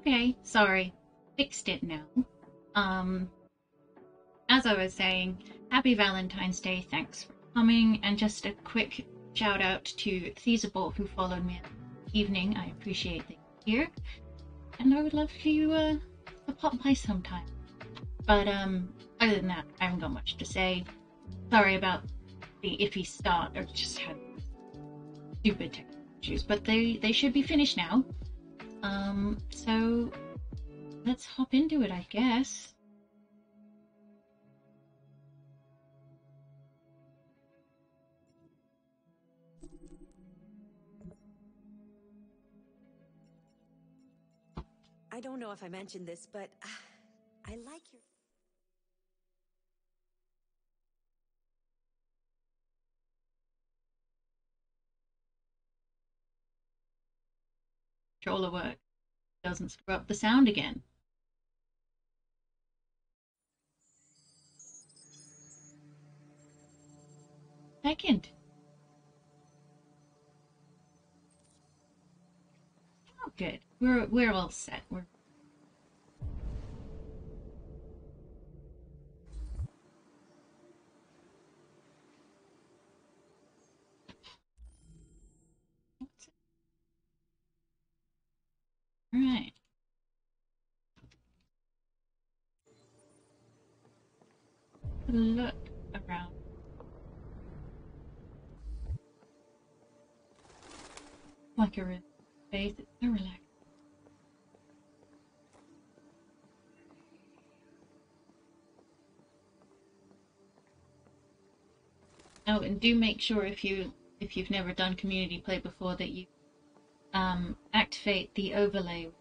Okay, sorry. Fixed it now. Um, as I was saying, happy Valentine's Day, thanks for coming, and just a quick shout out to Feasible who followed me this evening. I appreciate that you're here, and I would love for you to pop by sometime. But other than that, I haven't got much to say. Sorry about the iffy start. I just had stupid technical issues, but they should be finished now. So let's hop into it, I guess. I don't know if I mentioned this, but I like your... Controller work doesn't screw up the sound again. Second. Oh, good. We're all set. We're all right. Look around. Like a space. It's so relaxing. Oh, and do make sure if you've never done community play before that you activate the overlay you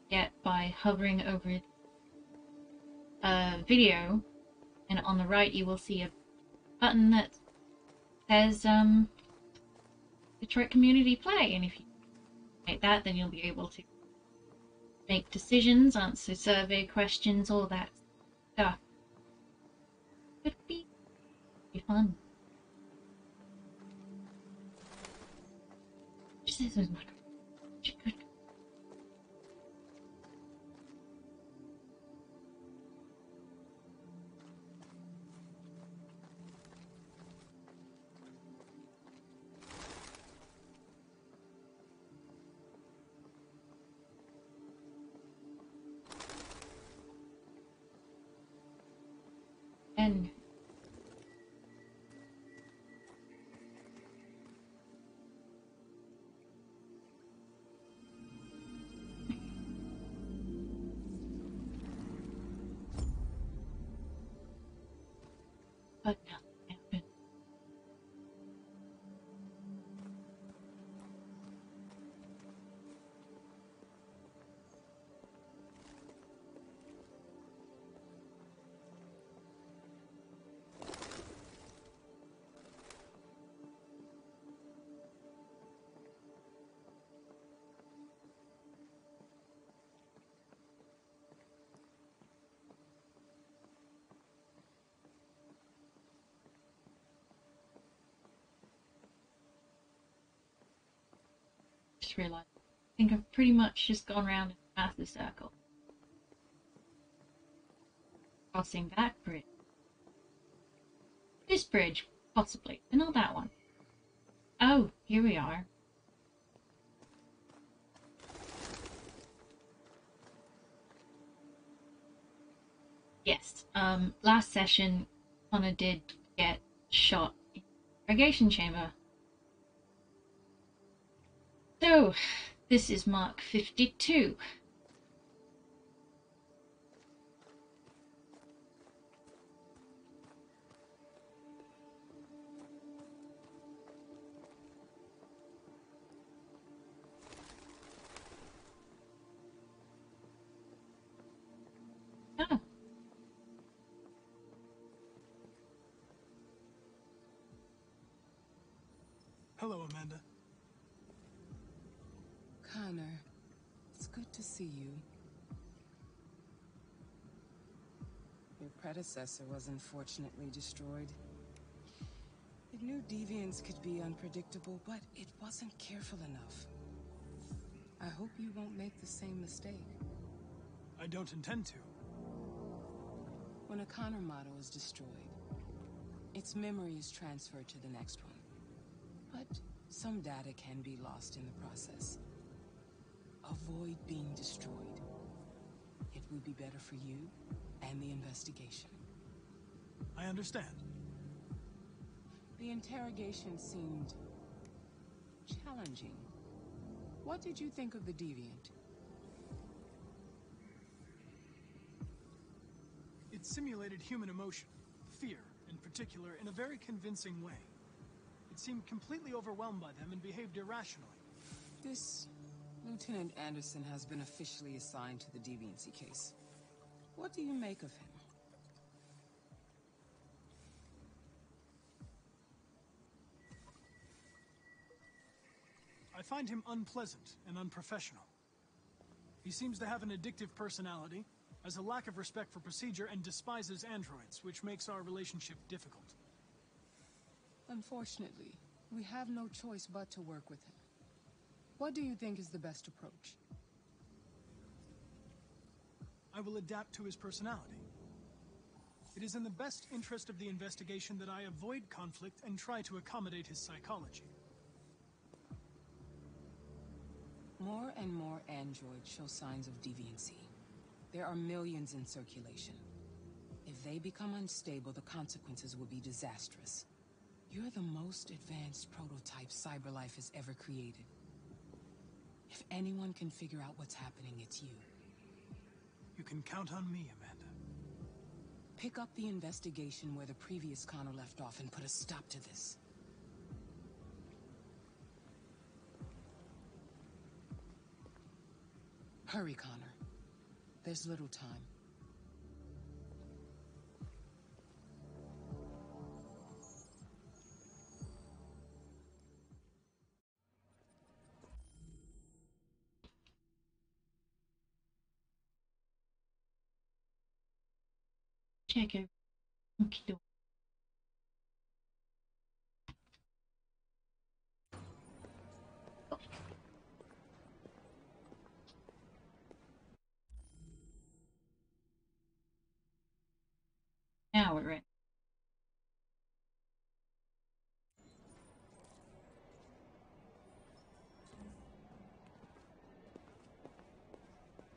get by hovering over a video, and on the right you will see a button that says Detroit Community Play, and if you make that, then you'll be able to make decisions, answer survey questions, all that stuff. Could be fun. This is much good. And but nothing happened. Just realized. I think I've pretty much just gone around in a massive circle. Crossing that bridge. This bridge, possibly, but not that one. Oh, here we are. Yes, last session, Connor did get shot in the interrogation chamber. So, this is Mark 52. Oh. Hello, Amanda. Connor, it's good to see you. Your predecessor was unfortunately destroyed. It knew deviants could be unpredictable, but it wasn't careful enough. I hope you won't make the same mistake. I don't intend to. When a Connor model is destroyed, its memory is transferred to the next one. But some data can be lost in the process. Avoid being destroyed. It will be better for you and the investigation. I understand. The interrogation seemed challenging. What did you think of the deviant? It simulated human emotion, fear in particular, in a very convincing way. It seemed completely overwhelmed by them and behaved irrationally. This Lieutenant Anderson has been officially assigned to the deviancy case. What do you make of him? I find him unpleasant and unprofessional. He seems to have an addictive personality, has a lack of respect for procedure, and despises androids, which makes our relationship difficult. Unfortunately, we have no choice but to work with him. What do you think is the best approach? I will adapt to his personality. It is in the best interest of the investigation that I avoid conflict and try to accommodate his psychology. More and more androids show signs of deviancy. There are millions in circulation. If they become unstable, the consequences will be disastrous. You're the most advanced prototype CyberLife has ever created. If anyone can figure out what's happening, it's you. You can count on me, Amanda. Pick up the investigation where the previous Connor left off and put a stop to this. Hurry, Connor. There's little time. Check over. Okey-doke. Now we're in.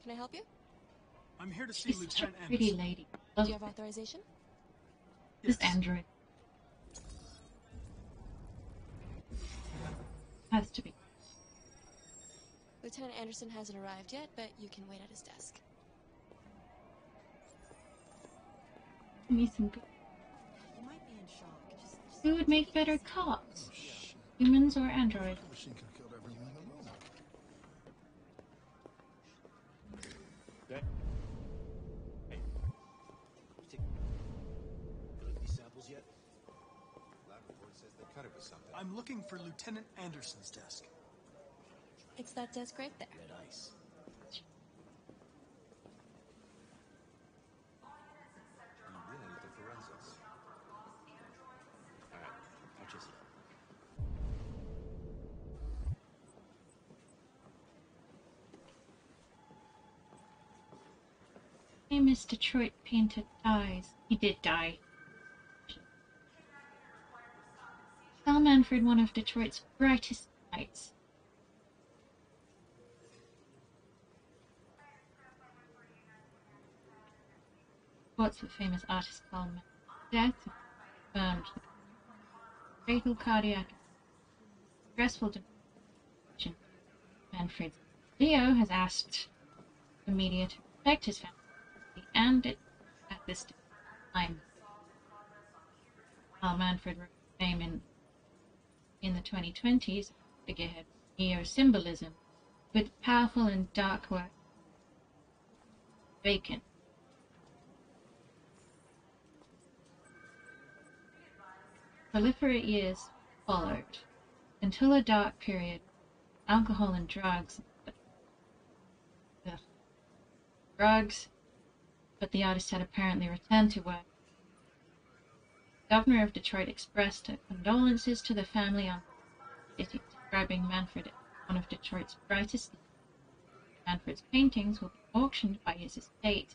Can I help you? I'm here to see She's such a Lieutenant pretty Anderson. lady. Do Love you have authorization? this Yes. android. Has to be. Lieutenant Anderson hasn't arrived yet, but you can wait at his desk. Give me some good. You might be in shock. Just Who would make better cops? Humans or androids? Machine could have killed everyone in the room. Hey. You take these samples yet? Lab report says they cut it with something. I'm looking for Lieutenant Anderson's desk. It's that desk right there. Red ice. You really need the forensics. Alright, I'll just... Famous Detroit painter dies. He did die. Sal Manfred, one of Detroit's brightest lights. Reports of famous artist Carl Manfred's death confirmed fatal cardiac stressful depression. Manfred's Leo has asked the media to protect his family and it at this time. Carl Manfred rose to fame in the 2020s figurehead neo-symbolism with powerful and dark work vacant. Proliferate years followed until a dark period, alcohol and drugs. Drugs, but the artist had apparently returned to work. The governor of Detroit expressed her condolences to the family on describing Manfred as one of Detroit's brightest lights. Manfred's paintings will be auctioned by his estate.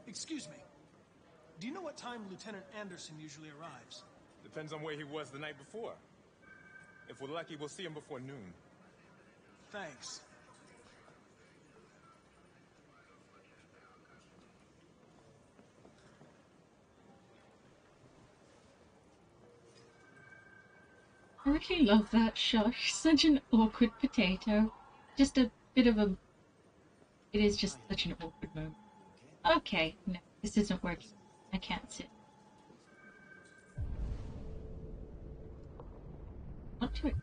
Excuse me. Do you know what time Lieutenant Anderson usually arrives? Depends on where he was the night before. If we're lucky, we'll see him before noon. Thanks. I really love that shot. Such an awkward potato. Just a bit of a... It is just such an awkward moment. Okay, no, this isn't working. I can't sit. Not to it.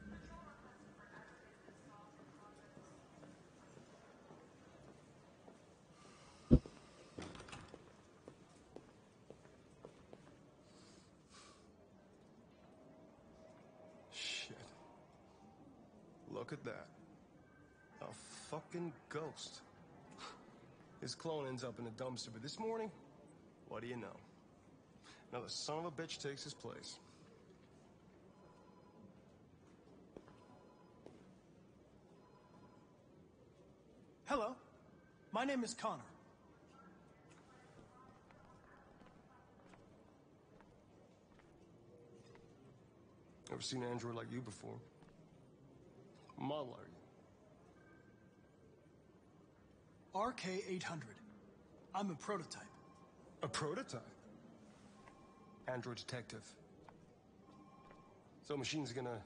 Shit. Look at that. A fucking ghost. His clone ends up in a dumpster, but this morning, what do you know? Another son of a bitch takes his place. Hello. My name is Connor. Never seen an android like you before. What model are you? RK-800. I'm a prototype. A prototype? Android detective. So machine's gonna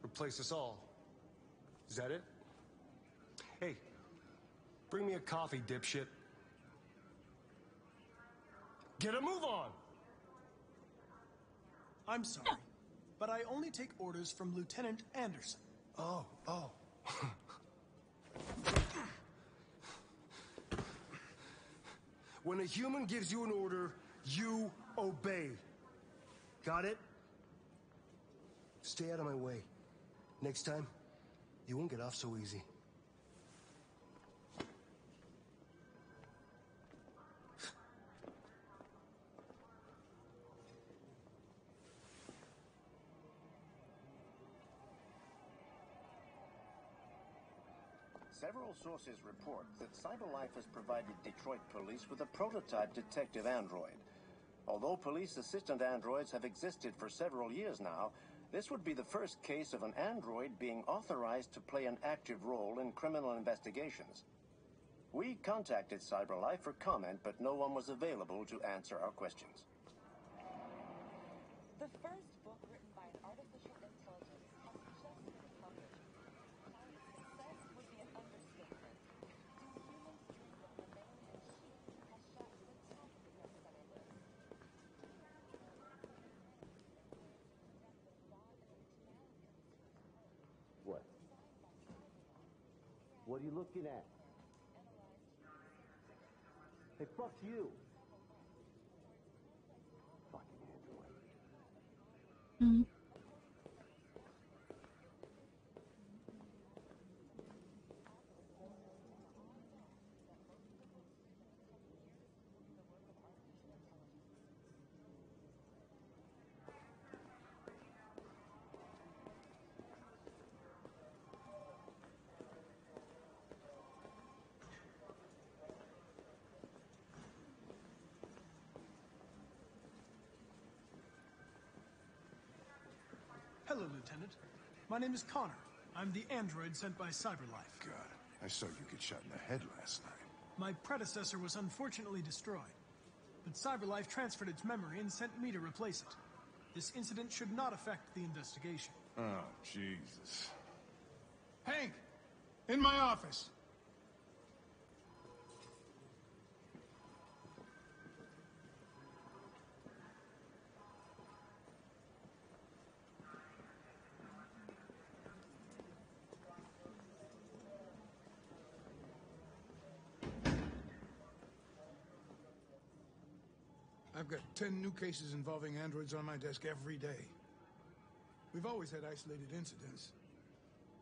replace us all. Is that it? Hey, bring me a coffee, dipshit. Get a move on! I'm sorry, but I only take orders from Lieutenant Anderson. Oh. When a human gives you an order, you obey. Got it? Stay out of my way. Next time, you won't get off so easy. Several sources report that CyberLife has provided Detroit police with a prototype detective android. Although police assistant androids have existed for several years now, this would be the first case of an android being authorized to play an active role in criminal investigations. We contacted CyberLife for comment, but no one was available to answer our questions. The first book written by an artificial intelligence has just been published. Success would be an understatement. Do humans dream of the mayhem she has shot to the top of the bestseller list? What? What are you looking at? Hey, fuck you! Fucking android. Mm. Hello, Lieutenant. My name is Connor. I'm the android sent by CyberLife. God, I saw you get shot in the head last night. My predecessor was unfortunately destroyed, but CyberLife transferred its memory and sent me to replace it. This incident should not affect the investigation. Oh, Jesus. Hank! In my office! I've got 10 new cases involving androids on my desk every day. We've always had isolated incidents.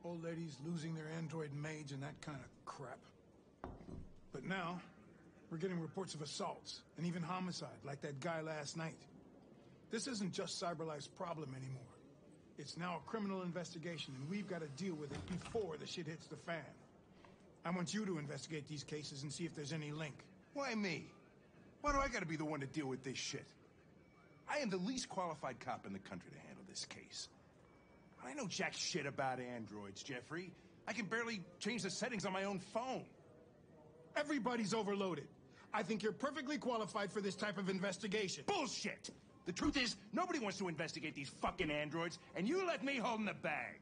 Old ladies losing their android maids and that kind of crap. But now, we're getting reports of assaults, and even homicide, like that guy last night. This isn't just CyberLife's problem anymore. It's now a criminal investigation, and we've got to deal with it before the shit hits the fan. I want you to investigate these cases and see if there's any link. Why me? Why do I gotta be the one to deal with this shit? I am the least qualified cop in the country to handle this case. I know jack shit about androids, Jeffrey. I can barely change the settings on my own phone. Everybody's overloaded. I think you're perfectly qualified for this type of investigation. Bullshit! The truth is, nobody wants to investigate these fucking androids, and you let me hold in the bag.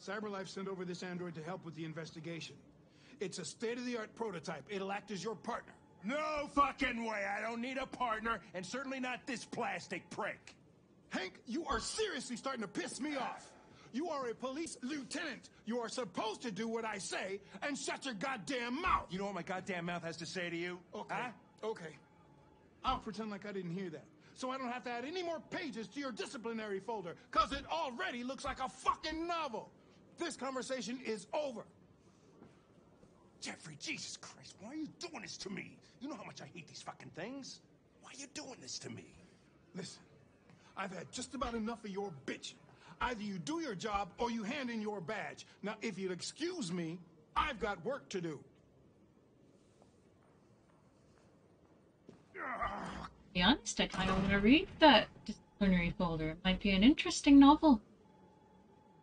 CyberLife sent over this android to help with the investigation. It's a state-of-the-art prototype. It'll act as your partner. No fucking way! I don't need a partner, and certainly not this plastic prick. Hank, you are seriously starting to piss me off. You are a police lieutenant. You are supposed to do what I say and shut your goddamn mouth. You know what my goddamn mouth has to say to you? Okay, huh? okay. I'll pretend like I didn't hear that, so I don't have to add any more pages to your disciplinary folder, because it already looks like a fucking novel. This conversation is over. Jeffrey, Jesus Christ, why are you doing this to me? You know how much I hate these fucking things. Why are you doing this to me? Listen, I've had just about enough of your bitching. Either you do your job or you hand in your badge. Now, if you'll excuse me, I've got work to do. To be honest, I kind of want to read that disciplinary folder. It might be an interesting novel.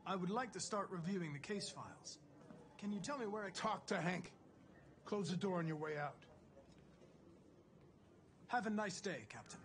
I would like to start reviewing the case files. Can you tell me where I... Talk to Hank. Close the door on your way out. Have a nice day, Captain.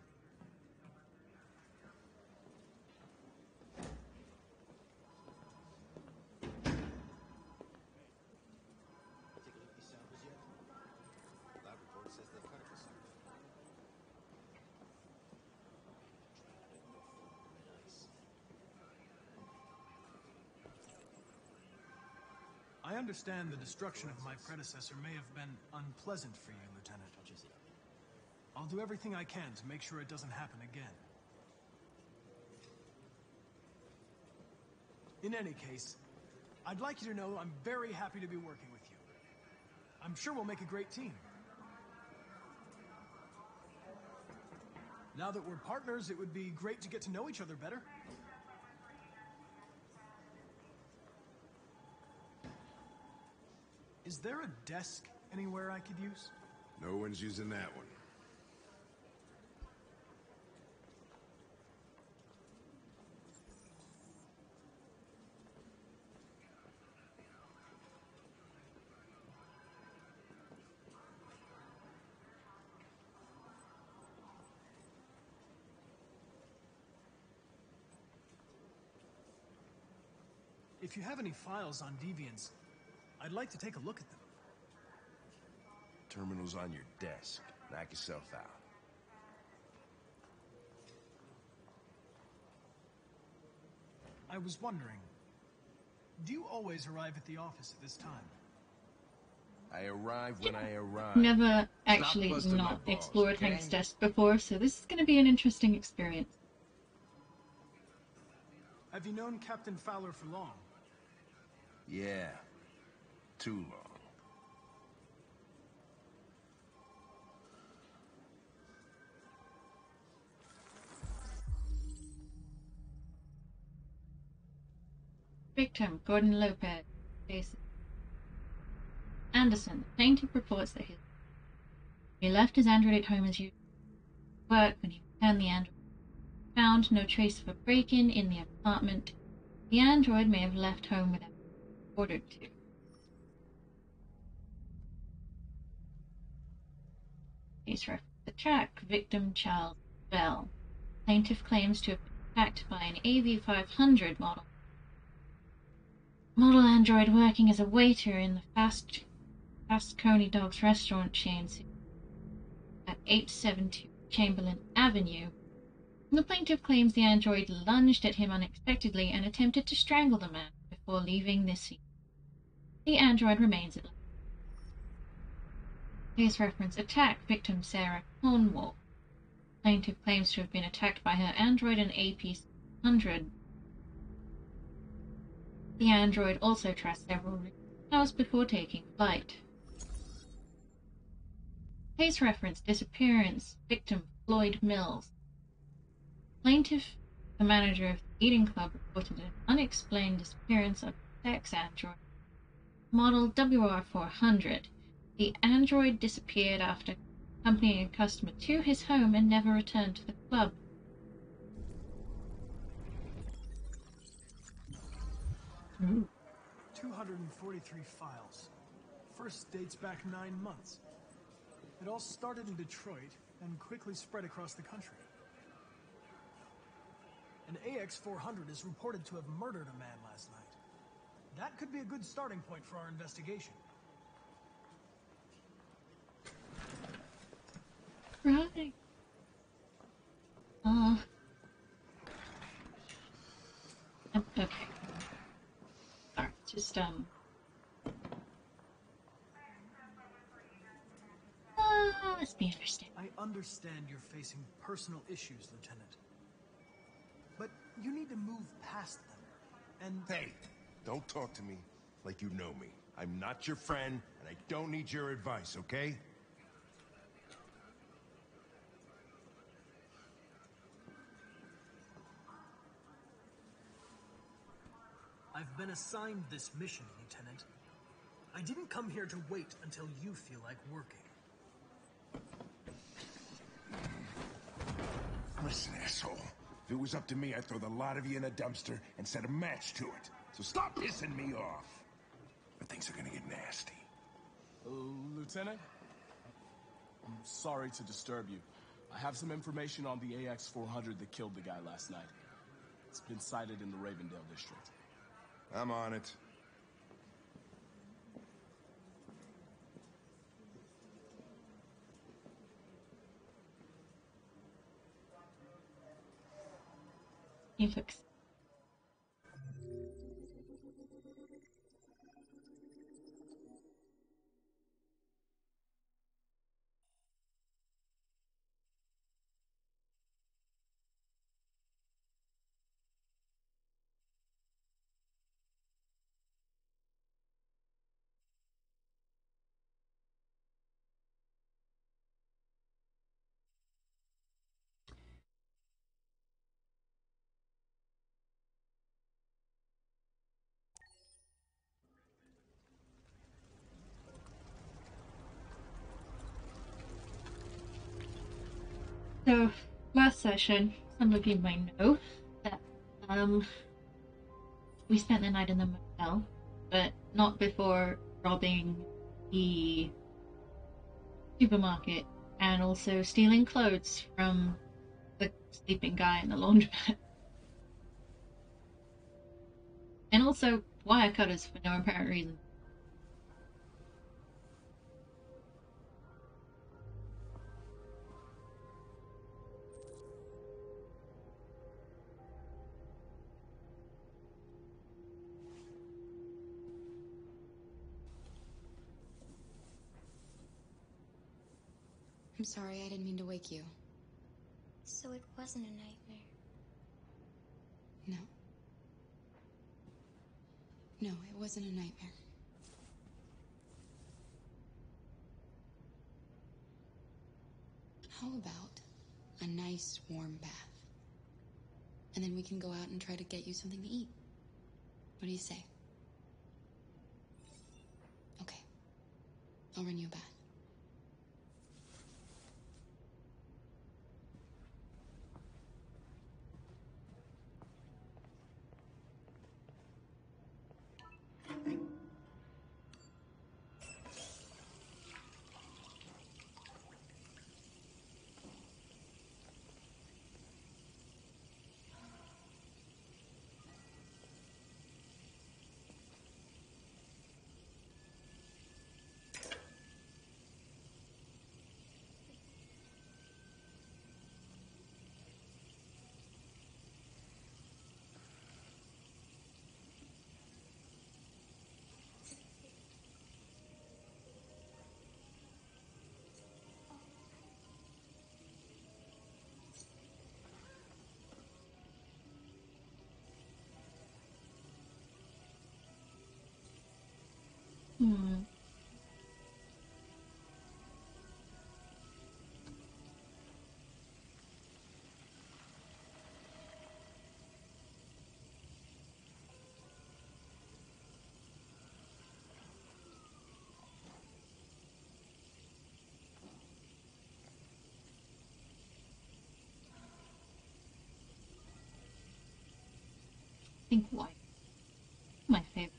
I understand the destruction of my predecessor may have been unpleasant for you, Lieutenant. I'll do everything I can to make sure it doesn't happen again. In any case, I'd like you to know I'm very happy to be working with you. I'm sure we'll make a great team. Now that we're partners, it would be great to get to know each other better. Is there a desk anywhere I could use? No one's using that one. If you have any files on deviants, I'd like to take a look at them. Terminal's on your desk. Knock yourself out. I was wondering, do you always arrive at the office at this time? I arrive when I arrive. Never actually not explored Hank's desk before, so this is going to be an interesting experience. Have you known Captain Fowler for long? Yeah. Too long. Victim, Gordon Lopez. Jason. Anderson, the plaintiff reports that he left his android at home as usual. Work when he returned the android. Found no trace of a break-in in the apartment. The android may have left home without being ordered to. Case reference: attack, victim Charles Bell. Plaintiff claims to have been attacked by an AV500 model android working as a waiter in the Fast Coney Dogs restaurant chain at 872 Chamberlain Avenue. The plaintiff claims the android lunged at him unexpectedly and attempted to strangle the man before leaving the scene. The android remains at large. Case reference: attack, victim Sarah Cornwall. plaintiff claims to have been attacked by her android and AP-100. The android also traced several hours before taking flight. Case reference: disappearance. Victim: Floyd Mills. Plaintiff, the manager of the eating club, reported an unexplained disappearance of a sex android, model WR400. The android disappeared after accompanying a customer to his home and never returned to the club. Ooh. 243 files. First dates back 9 months. It all started in Detroit and quickly spread across the country. An AX-400 is reported to have murdered a man last night. That could be a good starting point for our investigation. Right. Okay. Alright, just, let's be understanding. I understand you're facing personal issues, Lieutenant. But you need to move past them. And... Hey, don't talk to me like you know me. I'm not your friend, and I don't need your advice, okay? I've been assigned this mission, Lieutenant. I didn't come here to wait until you feel like working. Listen, asshole. If it was up to me, I'd throw the lot of you in a dumpster and set a match to it. So stop pissing me off. But things are gonna get nasty. Lieutenant? I'm sorry to disturb you. I have some information on the AX-400 that killed the guy last night. It's been sighted in the Ravendale district. I'm on it. Infix. So, last session, some of you might know that we spent the night in the motel, but not before robbing the supermarket and also stealing clothes from the sleeping guy in the laundromat. And also wire cutters for no apparent reason. I'm sorry, I didn't mean to wake you. So it wasn't a nightmare. No. No, it wasn't a nightmare. How about a nice warm bath? And then we can go out and try to get you something to eat. What do you say? Okay. I'll run you a bath. think white. My favorite.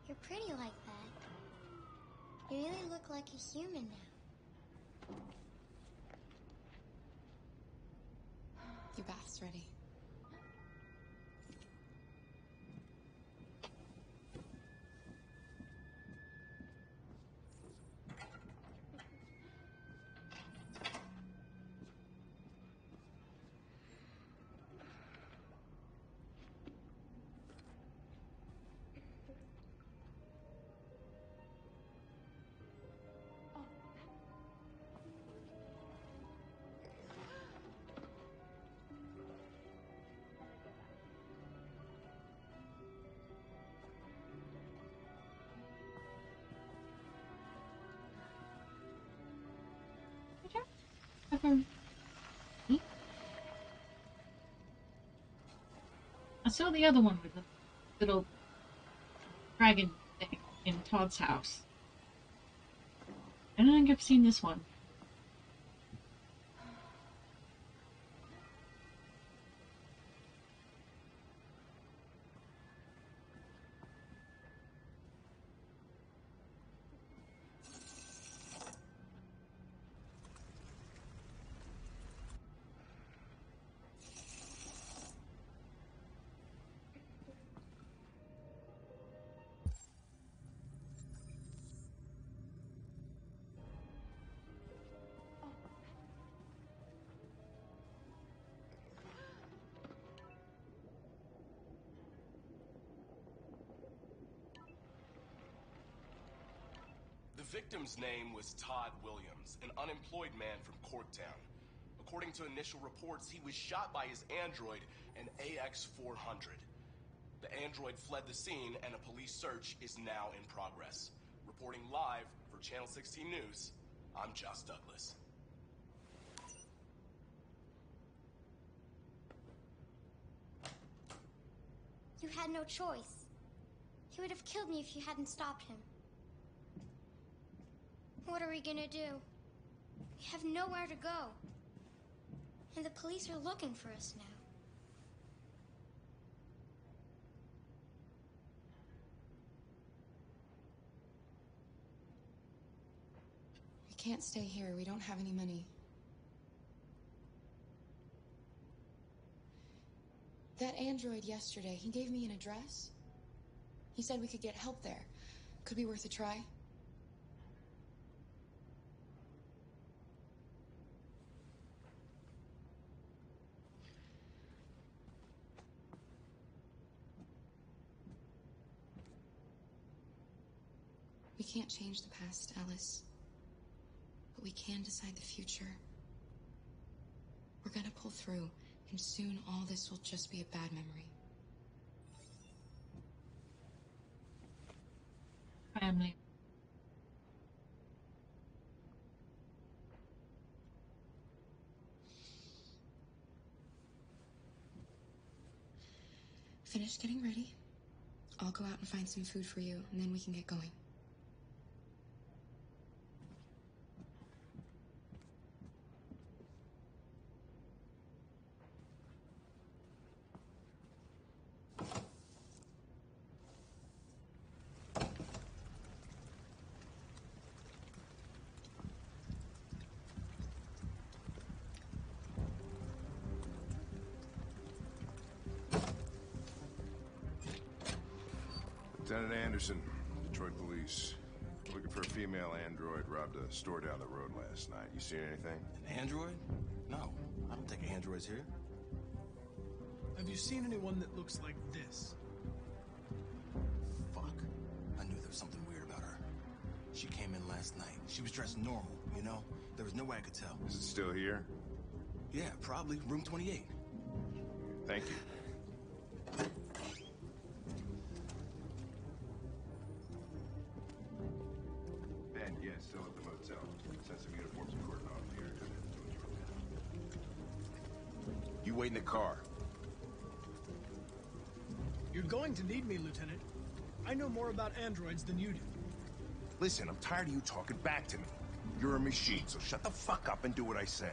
You're pretty like that. You really look like a human now. Your bath's ready. I saw the other one with the little dragon thing in Todd's house. I don't think I've seen this one. The victim's name was Todd Williams, an unemployed man from Corktown. According to initial reports, he was shot by his android, an AX-400. The android fled the scene, and a police search is now in progress. Reporting live for Channel 16 News, I'm Josh Douglas. You had no choice. He would have killed me if you hadn't stopped him. What are we gonna do? We have nowhere to go. And the police are looking for us now. We can't stay here. We don't have any money. That android yesterday, he gave me an address. He said we could get help there. Could be worth a try. We can't change the past, Alice. But we can decide the future. We're gonna pull through, and soon all this will just be a bad memory. Family. Finish getting ready. I'll go out and find some food for you, and then we can get going. Lieutenant Anderson, Detroit Police. Looking for a female android robbed a store down the road last night. You seen anything? An android? No, I don't think android's here. Have you seen anyone that looks like this? Fuck. she came in last night. She was dressed normal, you know? There was no way I could tell. Is it still here? Yeah, probably. Room 28. Thank you. Ben, yes, still at the motel. Sent some uniforms and cordon off the area. You wait in the car. You're going to need me, Lieutenant. I know more about androids than you do. Listen, I'm tired of you talking back to me. You're a machine, so shut the fuck up and do what I say.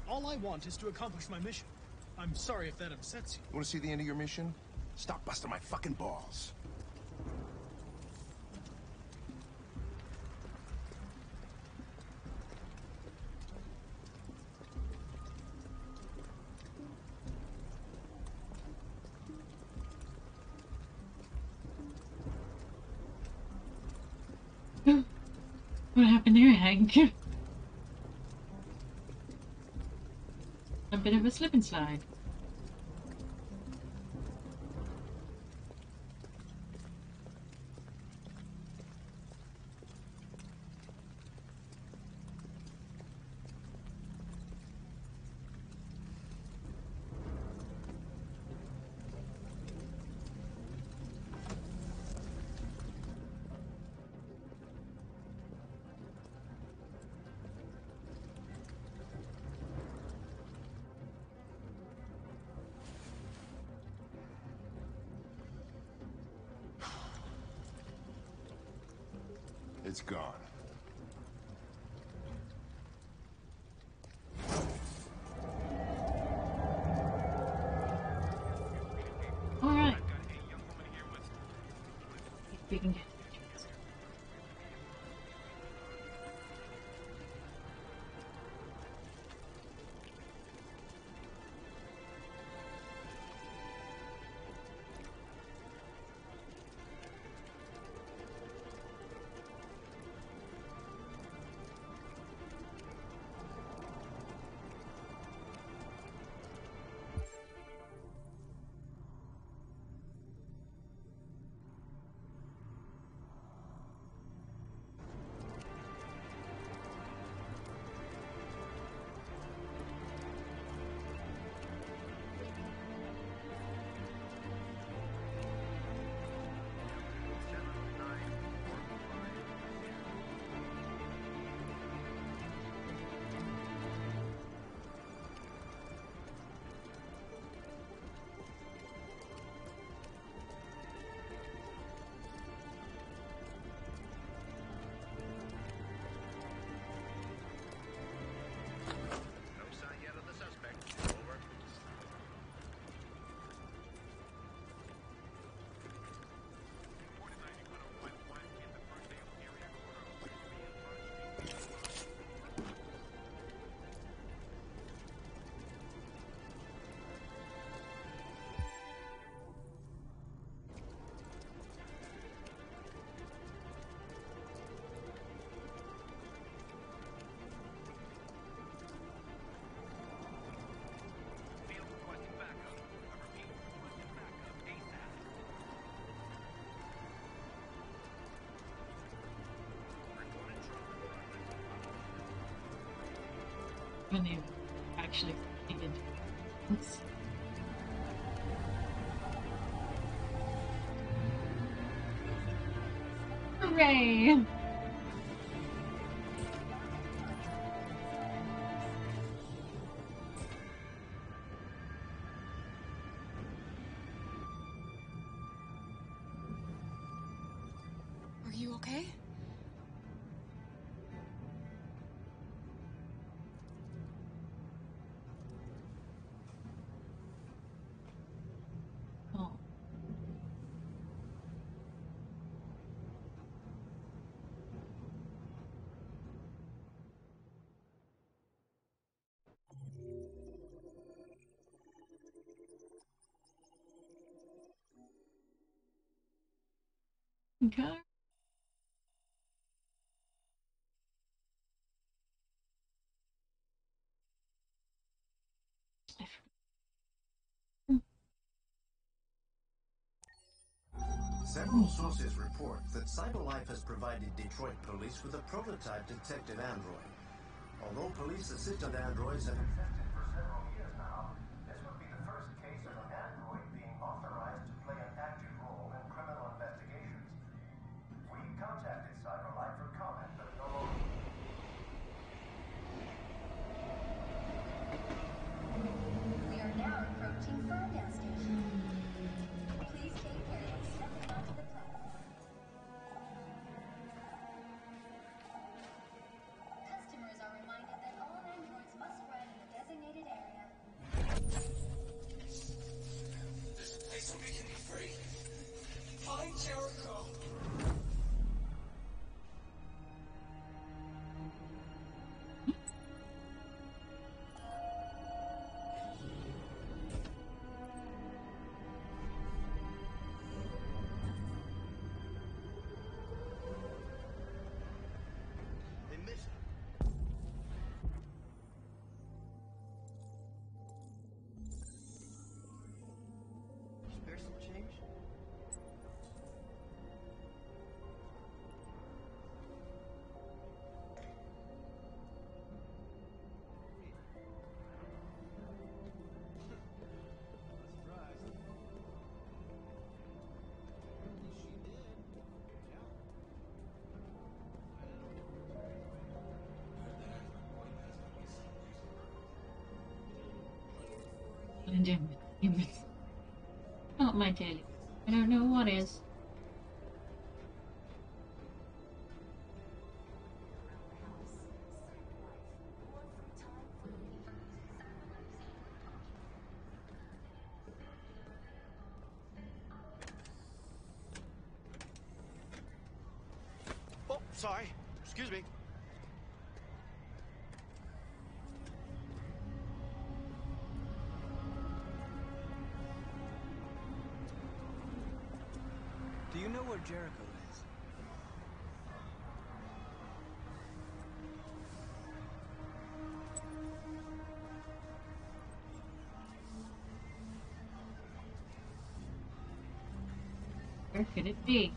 All I want is to accomplish my mission. I'm sorry if that upsets you. You want to see the end of your mission? Stop busting my fucking balls. What happened there, Hank? A bit of a slip and slide. It's gone. All right. We can get. When they actually needed. Hooray! Are you okay? Oh. Okay. Several sources report that CyberLife has provided Detroit police with a prototype detective android. Although police assistant androids have existed for several years now, this would be the first case of an android being authorized to play an active role in criminal investigations. We contacted CyberLife for comment, but no more. We are now approaching Ferndale Station. Please take care when stepping onto the platform. Customers are reminded that all androids must ride in a designated area. This place will be free. Find Jericho. They missed him. Spare some change? And humans. Not my daily. I don't know what is. Oh, sorry. Excuse me. Do you know where Jericho is? Where could it be?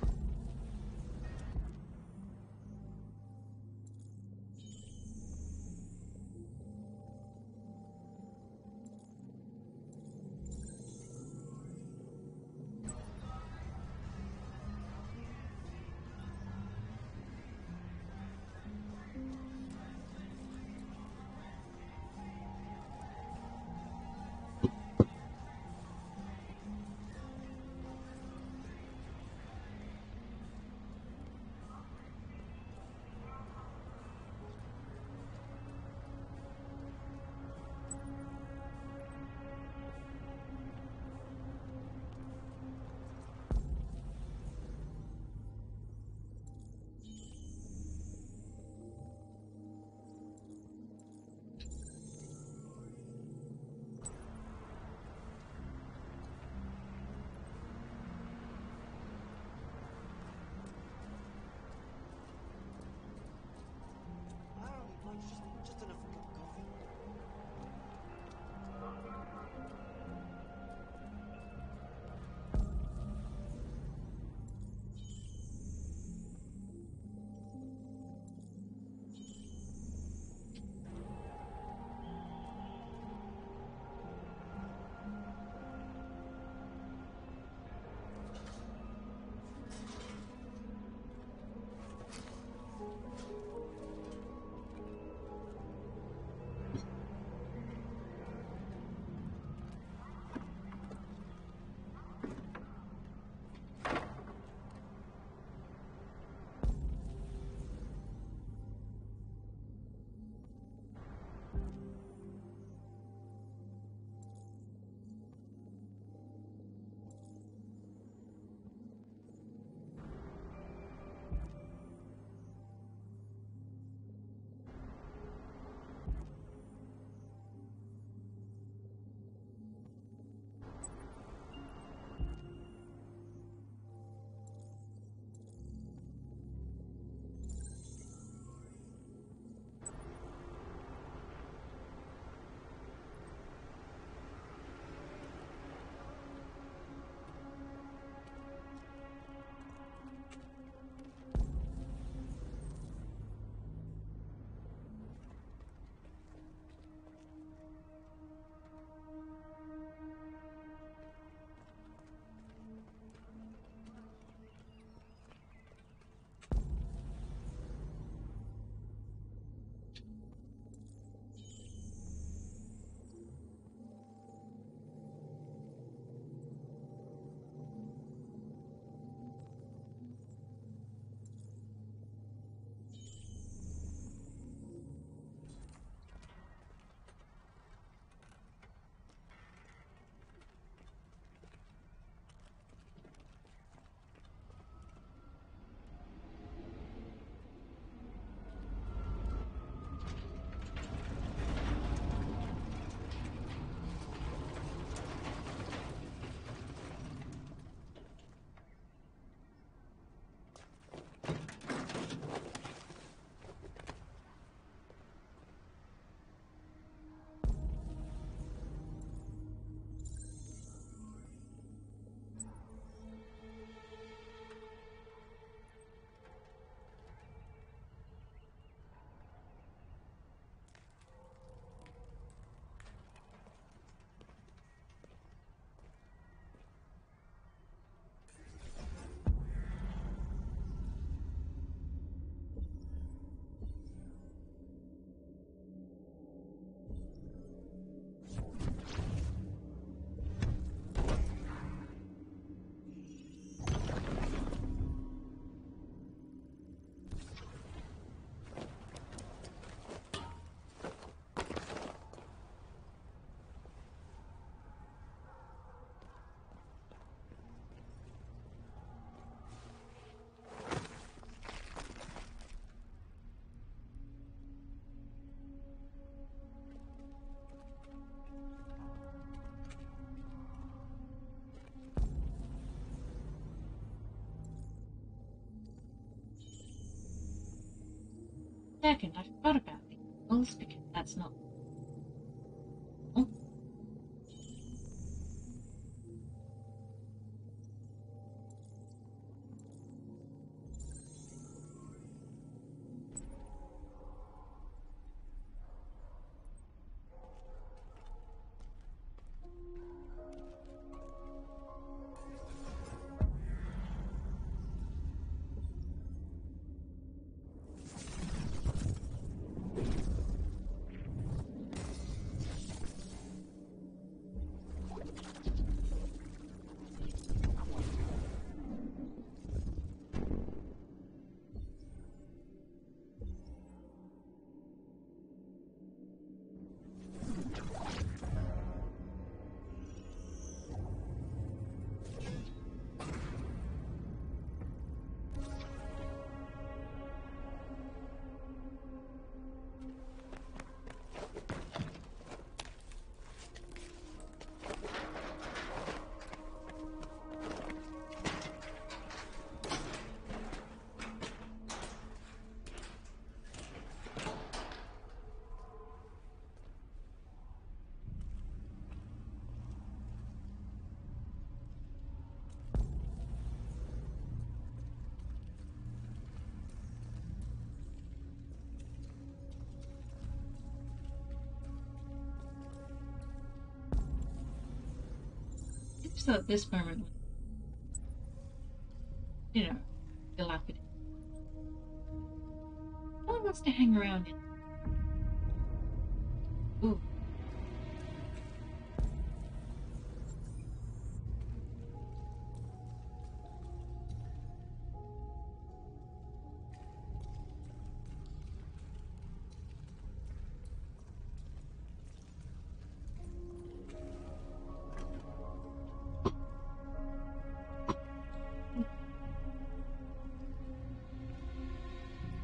second, I forgot about the animals because that's not. Oh. I just thought this moment was, dilapidated. No one wants to hang around in. Ooh.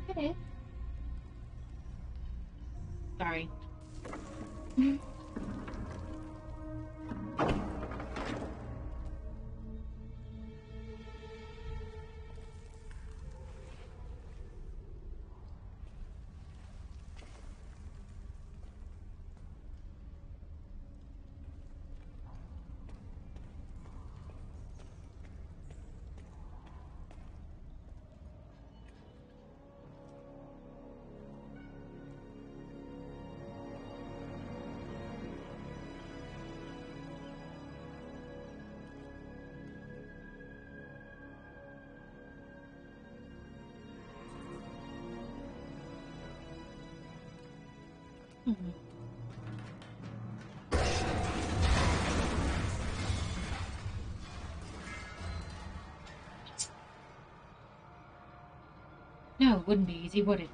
Okay. Sorry. No, it wouldn't be easy, would it?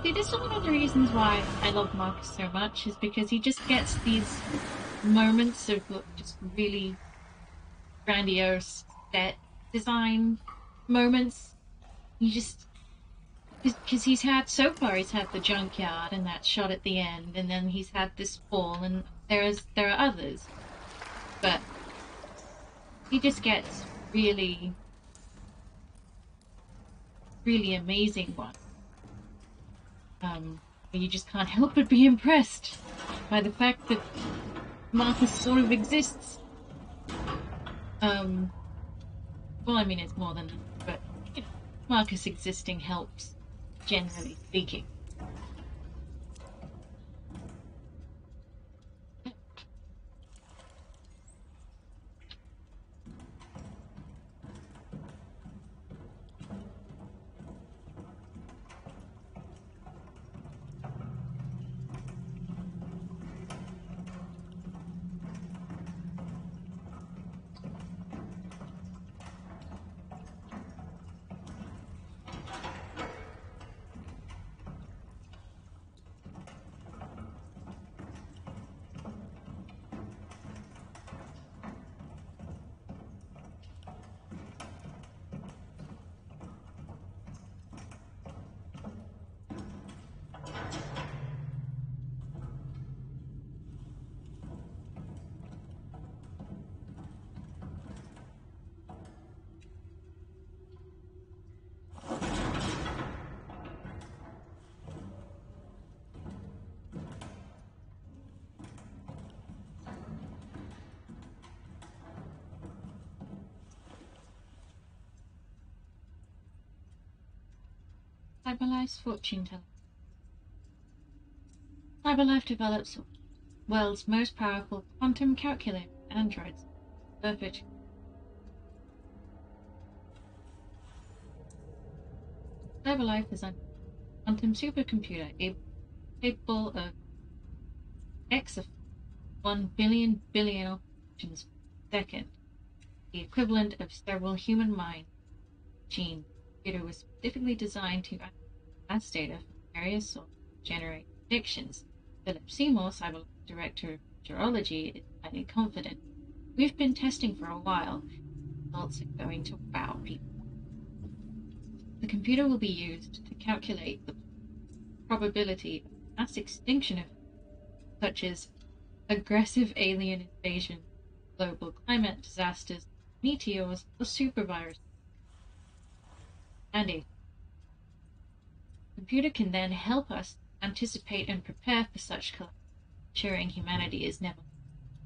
See, this is one of the reasons why I love Markus so much, is because he just gets these moments of just really grandiose set design moments. You just, because he's had, so far he's had the junkyard and that shot at the end, and then he's had this fall, and there are others, but he just gets really, really amazing ones. You just can't help but be impressed by the fact that Markus sort of exists. Well, I mean, it's more than that, but you know, Marcus existing helps, generally speaking. Cyberlife's fortune teller. Cyberlife develops the world's most powerful quantum calculator androids. Perfect. Cyberlife is a quantum supercomputer capable of X of 1 billion operations per second, the equivalent of several human mind machines. The computer was specifically designed to analyze data from various sources and generate predictions. Philip Seymour, Cyberlife Director of Meteorology, is highly confident. We've been testing for a while. The results are going to wow people. The computer will be used to calculate the probability of mass extinction events, such as aggressive alien invasion, global climate disasters, meteors, or superviruses. Andy. The computer can then help us anticipate and prepare for such collapse, ensuring humanity is never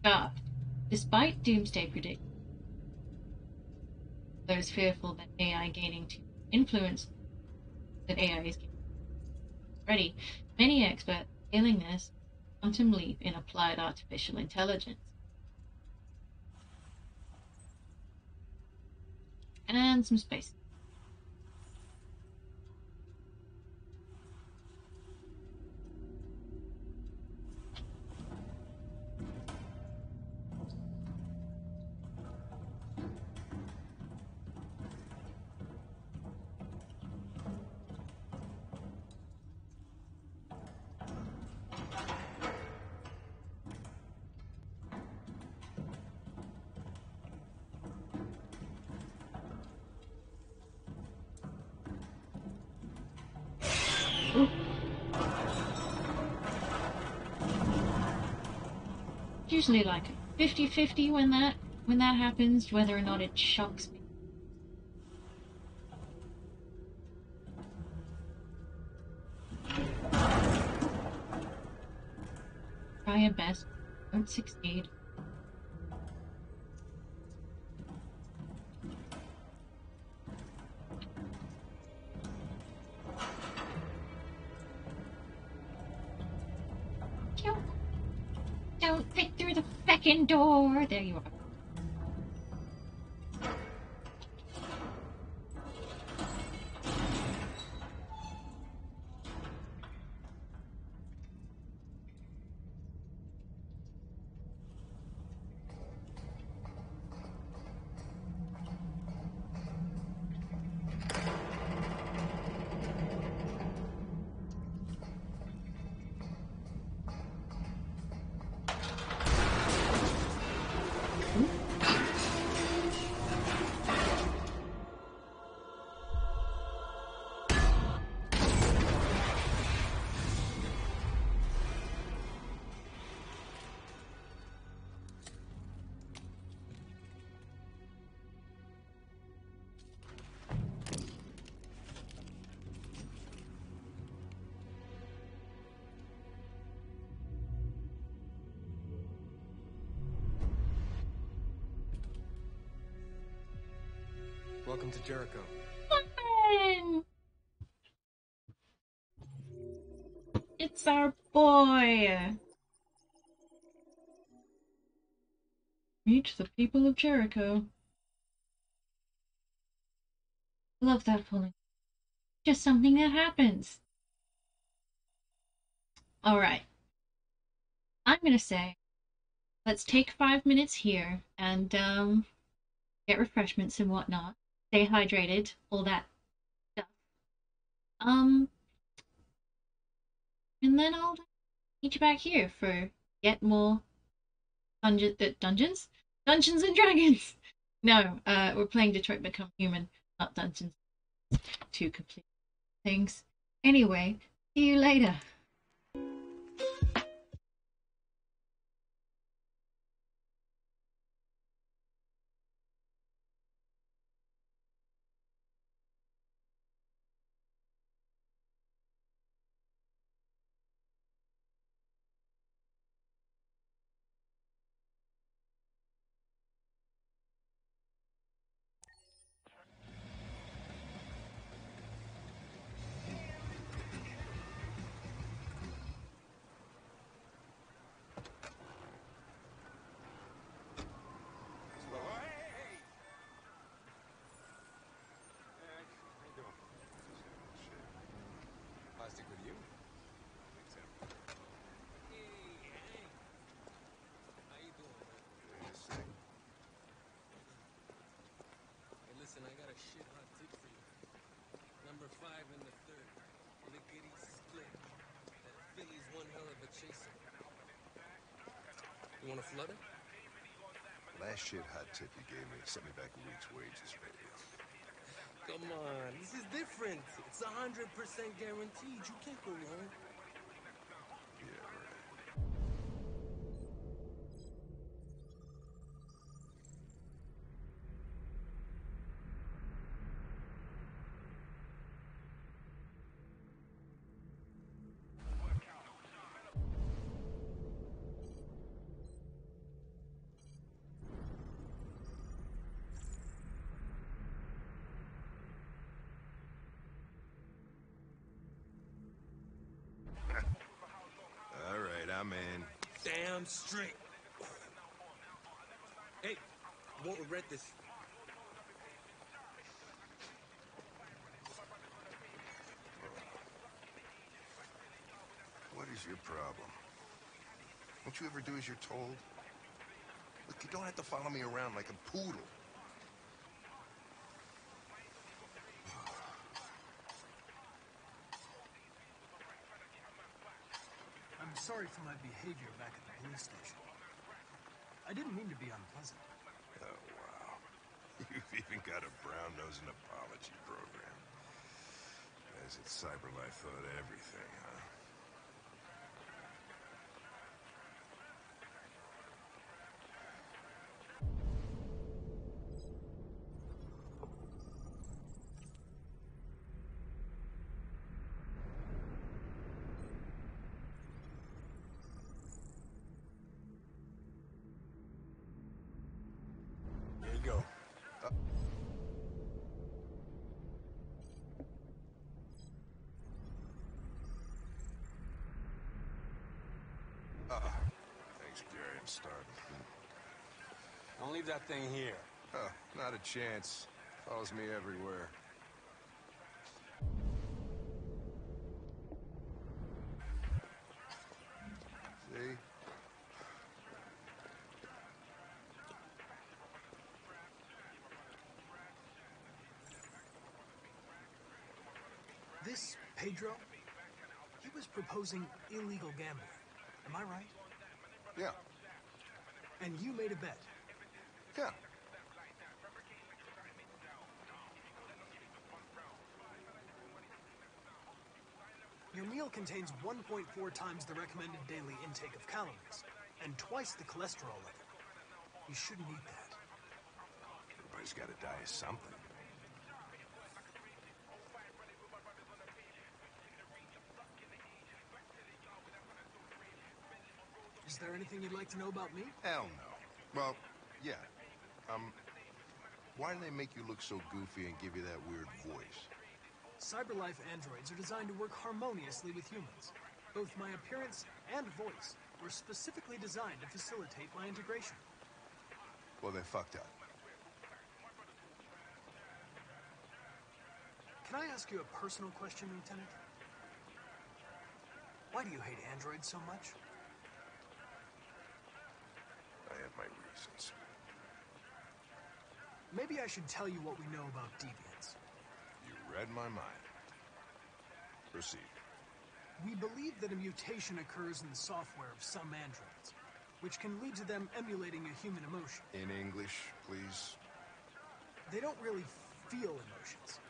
starved. Despite doomsday predictions, those fearful that AI gaining too much influence, that AI is gaining already, many experts are hailing this quantum leap in applied artificial intelligence. And some space. Ooh. Usually like 50-50 when that happens, whether or not it shocks me. Try your best, don't succeed. Don't fit through the feckin' door. There you are. Welcome to Jericho. Fun! It's our boy! Meet the people of Jericho. Love that pulling. Just something that happens. Alright. I'm gonna say, let's take 5 minutes here and get refreshments and whatnot. Stay hydrated, all that stuff. And then I'll meet you back here for yet more Dungeons? Dungeons and Dragons! No, we're playing Detroit Become Human, not Dungeons. Two complete things. Anyway, see you later. Plastic with you? How you doing, man? Hey, listen, I got a shit hot tip for you. Number 5 in the 3rd. Lickety split. That Philly's one hell of a chaser. You want a flutter? Last shit hot tip you gave me sent me back a week's wages, baby. Come on, this is different. It's 100% guaranteed. You can't go wrong. Yeah, right. All right, I'm in. Damn straight. Hey, you won't regret this. What is your problem? Don't you ever do as you're told? Look, you don't have to follow me around like a poodle. I'm sorry for my behavior back at the police station. I didn't mean to be unpleasant. Oh, wow. You've even got a brown-nosing apology program. As if CyberLife thought everything, huh? There you go. Thanks, Gary. I'm starving. Don't leave that thing here. Huh, not a chance. Follows me everywhere. See? This Pedro, he was proposing illegal gambling. Am I right? Yeah. And you made a bet. Yeah. Your meal contains 1.4 times the recommended daily intake of calories, and twice the cholesterol level. You shouldn't eat that. Everybody's got to die of something. Is there anything you'd like to know about me? Hell no. Well, yeah. Why do they make you look so goofy and give you that weird voice? Cyberlife androids are designed to work harmoniously with humans. Both my appearance and voice were specifically designed to facilitate my integration. Well, they fucked up. Can I ask you a personal question, Lieutenant? Why do you hate androids so much? I have my reasons. Maybe I should tell you what we know about deviants. You read my mind. Proceed. We believe that a mutation occurs in the software of some androids, which can lead to them emulating a human emotion. In English, please. They don't really feel emotions.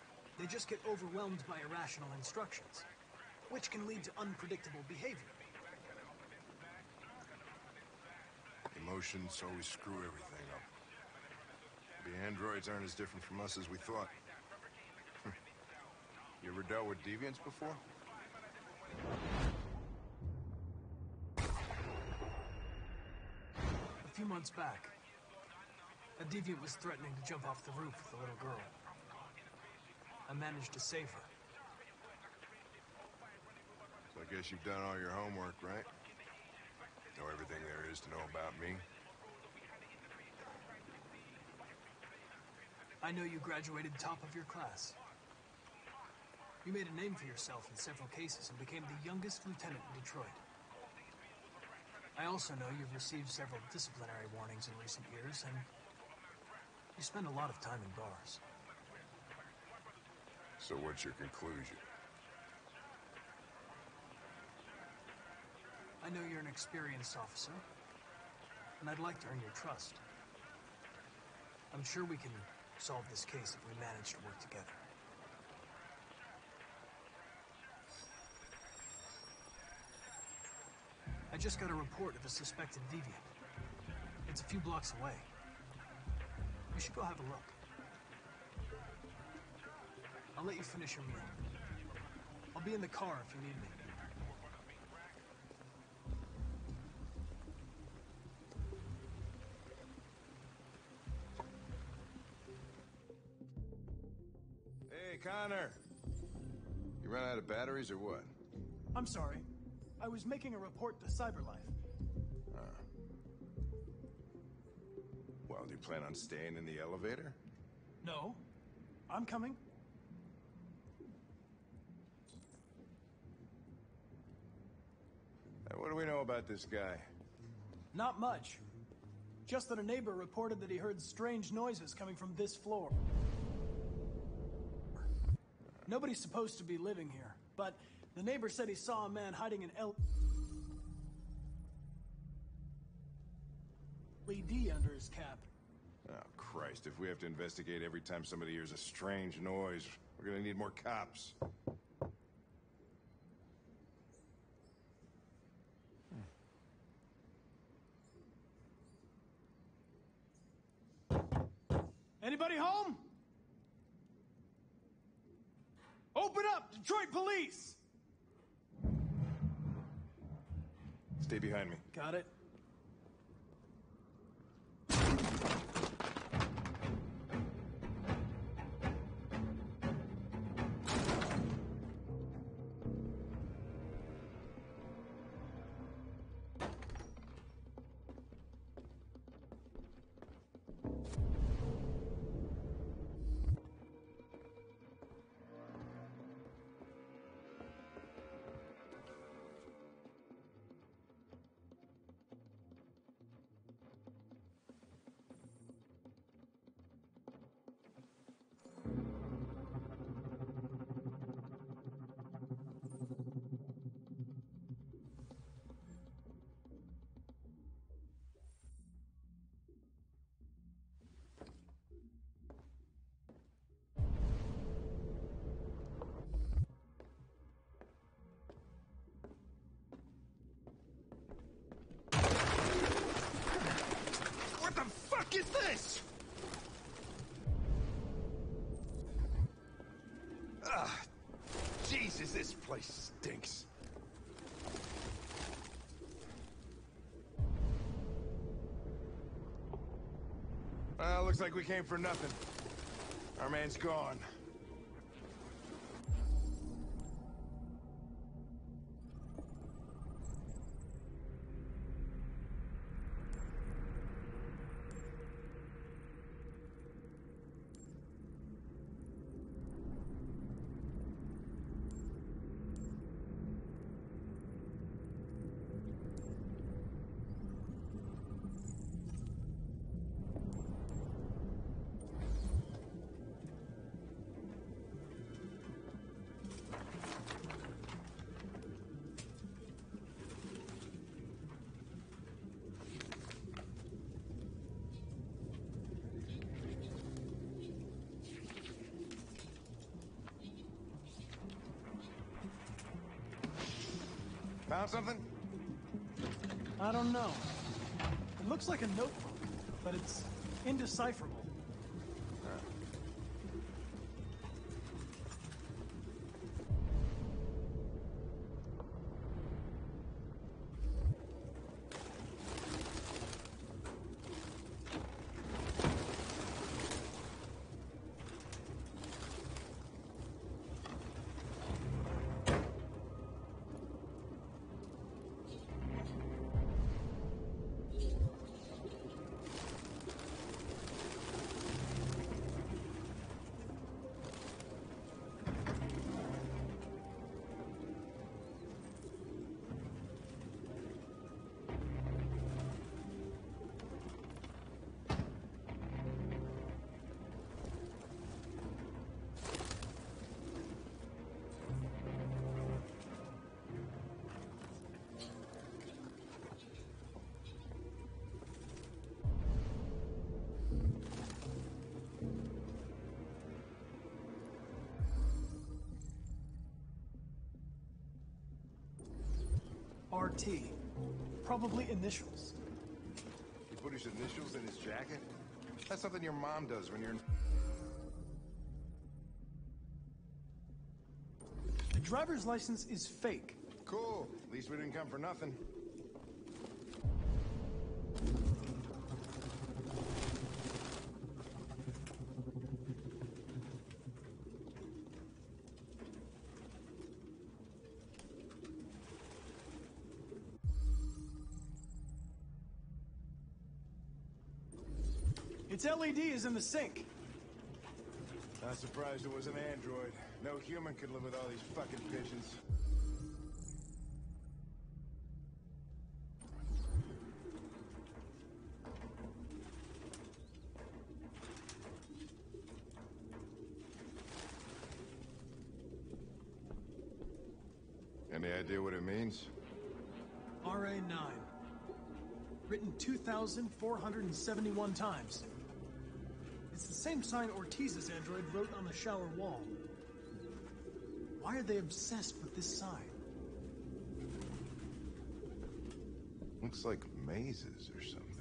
They just get overwhelmed by irrational instructions, which can lead to unpredictable behavior. Emotions always screw everything up. The androids aren't as different from us as we thought. You ever dealt with deviants before? A few months back, a deviant was threatening to jump off the roof with a little girl. I managed to save her. So I guess you've done all your homework, right? Know everything there is to know about me? I know you graduated top of your class. You made a name for yourself in several cases and became the youngest lieutenant in Detroit. I also know you've received several disciplinary warnings in recent years, and you spend a lot of time in bars. So what's your conclusion? I know you're an experienced officer, and I'd like to earn your trust. I'm sure we can solve this case if we manage to work together. I just got a report of a suspected deviant. It's a few blocks away. We should go have a look. I'll let you finish your meal. I'll be in the car if you need me. Hey, Connor! You run out of batteries or what? I'm sorry. I was making a report to Cyberlife. Well, do you plan on staying in the elevator? No. I'm coming. Hey, what do we know about this guy? Not much. Just that a neighbor reported that he heard strange noises coming from this floor. Nobody's supposed to be living here, but the neighbor said he saw a man hiding an LED under his cap. Oh, Christ, if we have to investigate every time somebody hears a strange noise, we're gonna need more cops. Anybody home? Open up, Detroit police! Stay behind me. Got it. What the fuck is this? Jesus, this place stinks. looks like we came for nothing. Our man's gone. Found something? I don't know. It looks like a notebook, but it's indecipherable. RT. Probably initials. He put his initials in his jacket? That's something your mom does when you're in... The driver's license is fake. Cool. At least we didn't come for nothing. Its LED is in the sink. Not surprised it was an android. No human could live with all these fucking pigeons. Any idea what it means? RA9. Written 2,471 times. It's the same sign Ortiz's android wrote on the shower wall. Why are they obsessed with this sign? Looks like mazes or something.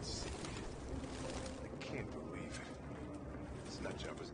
I can't believe it. This nut job is...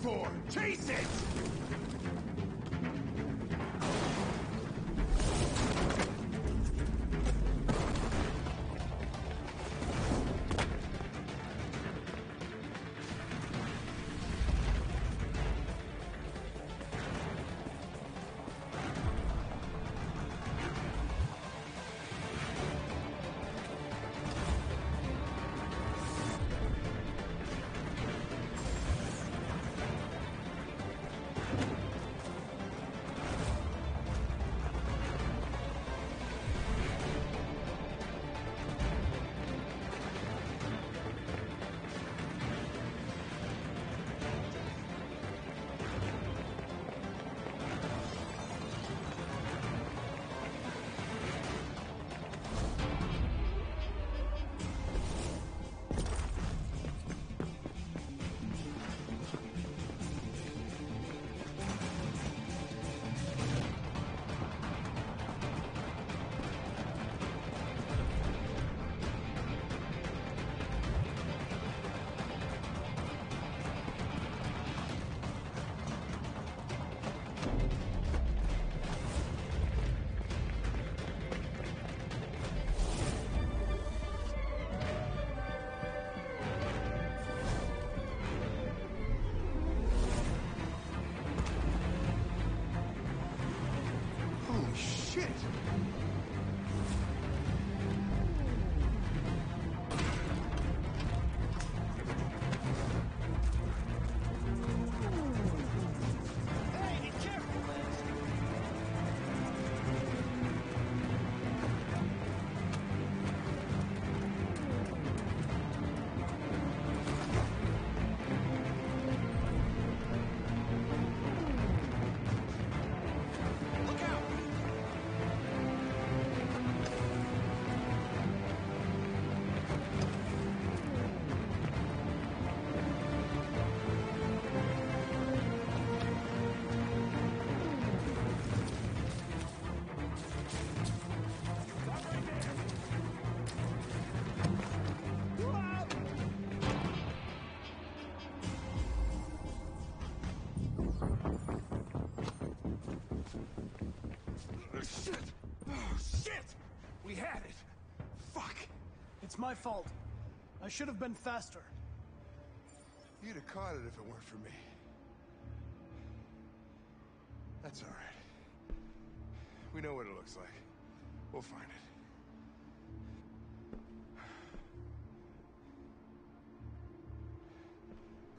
for? Chase it! Holy shit! Hey, be careful, man. Look out! Shit! Oh, shit! We had it! Fuck! It's my fault. I should have been faster. You'd have caught it if it weren't for me. That's all right. We know what it looks like. We'll find it.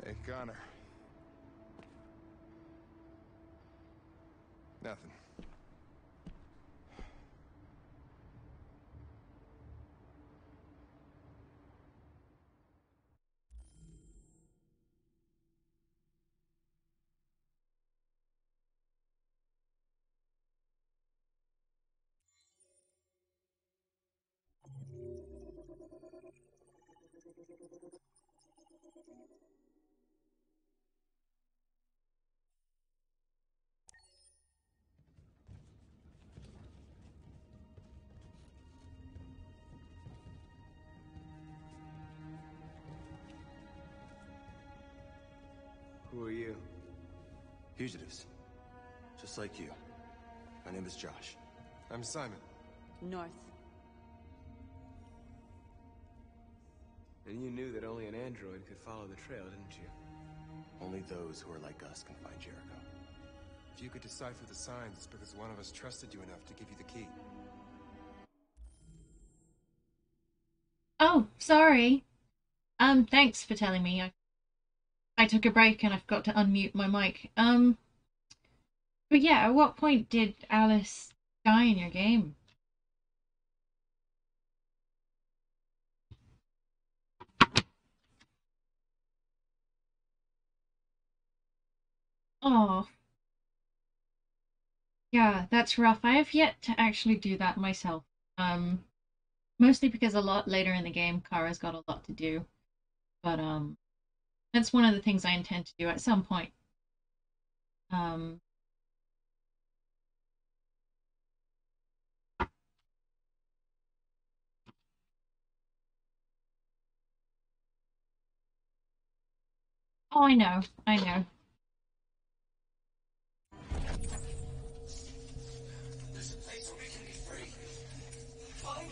Hey, Connor. Nothing. Who are you? Fugitives. Just like you. My name is Josh. I'm Simon. North. And you knew that only an android could follow the trail, didn't you? Only those who are like us can find Jericho. If you could decipher the signs, it's because one of us trusted you enough to give you the key. Oh, sorry. Thanks for telling me. I took a break and I forgot to unmute my mic. But yeah, at what point did Alice die in your game? Oh. Yeah, that's rough. I have yet to actually do that myself. Mostly because a lot later in the game, Kara's got a lot to do. But that's one of the things I intend to do at some point. Um, oh, I know, I know.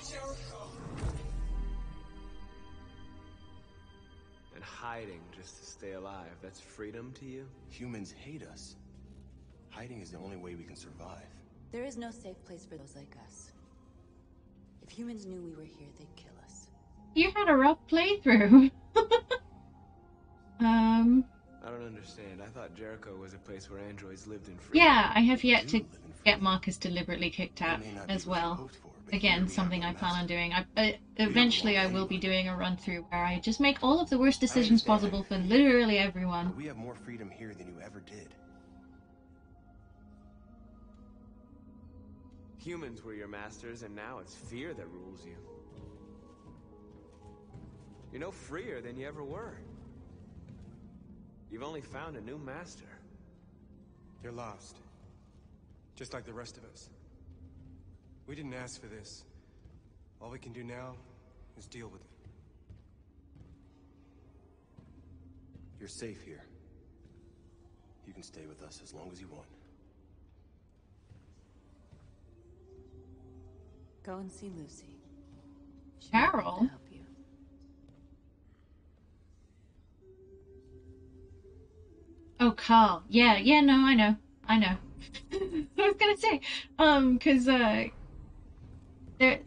Jericho. And hiding just to stay alive, that's freedom to you? Humans hate us. Hiding is the only way we can survive. There is no safe place for those like us. If humans knew we were here, they'd kill us. You had a rough playthrough. I don't understand. I thought Jericho was a place where androids lived in freedom. Yeah, I have yet to get Marcus deliberately kicked out as well. Again, something I plan on doing. Eventually I will be doing a run through where I just make all of the worst decisions possible for literally everyone. But we have more freedom here than you ever did. Humans were your masters, and now it's fear that rules you. You're no freer than you ever were. You've only found a new master. You're lost. Just like the rest of us. We didn't ask for this. All we can do now is deal with it. You're safe here. You can stay with us as long as you want. Go and see Lucy. Carol? Oh, Carl. Yeah, no, I know. I was gonna say, cause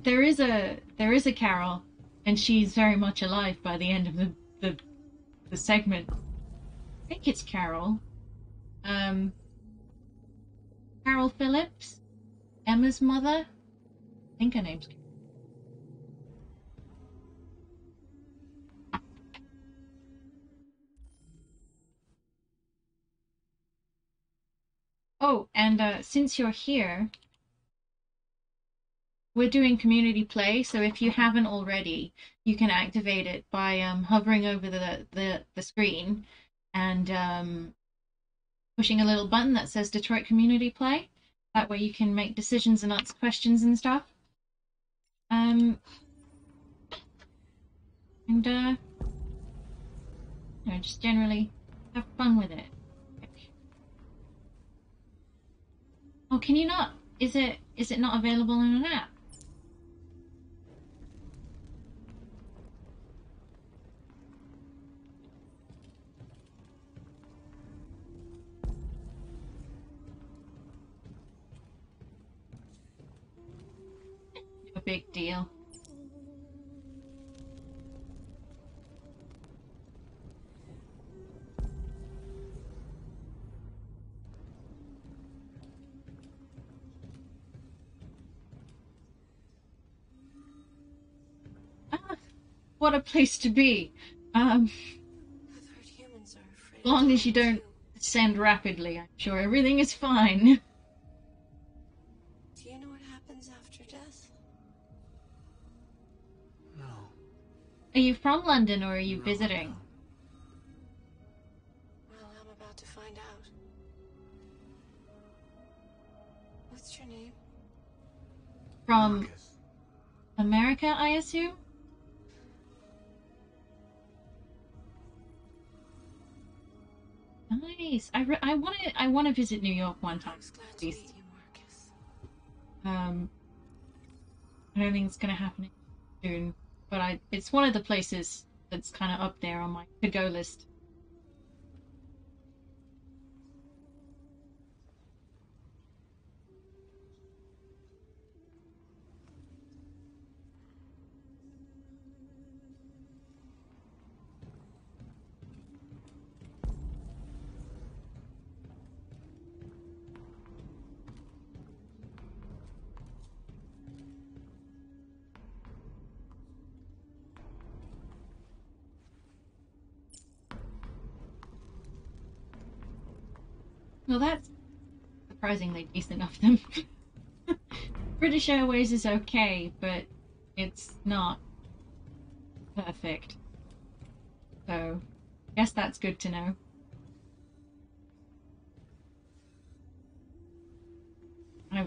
there is a Carol, and she's very much alive by the end of the segment. I think it's Carol. Carol Phillips, Emma's mother. I think her name's Carol. Oh, and since you're here, we're doing community play, so if you haven't already, you can activate it by hovering over the screen and pushing a little button that says Detroit Community Play. That way you can make decisions and ask questions and stuff. You know, just generally have fun with it. Oh, can you not? Is it not available in an app? A big deal. What a place to be. As long as you don't descend rapidly, I'm sure everything is fine. Do you know what happens after death? No. Are you from London or are you visiting? Well, I'm about to find out. What's your name? From America, I assume? Nice. I want to visit New York one time. At least. I don't think it's gonna happen soon, but it's one of the places that's kind of up there on my to-go list. Well, that's surprisingly decent of them. British Airways is okay, but it's not perfect. So, I guess that's good to know.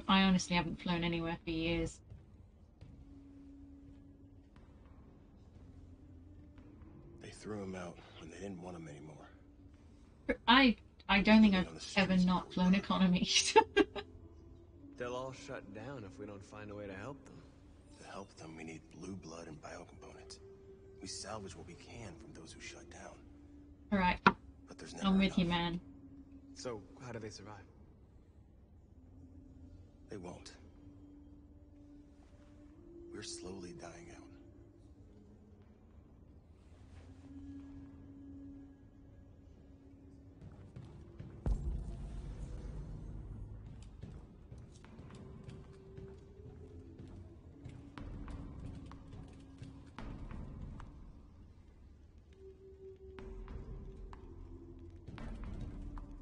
I honestly haven't flown anywhere for years. They threw him out when they didn't want him anymore. I don't think I've ever not flown economy. They'll all shut down if we don't find a way to help them. To help them, we need blue blood and biocomponents. We salvage what we can from those who shut down. Alright. But there's never I'm with you, enough. man. So, how do they survive? They won't. We're slowly dying out.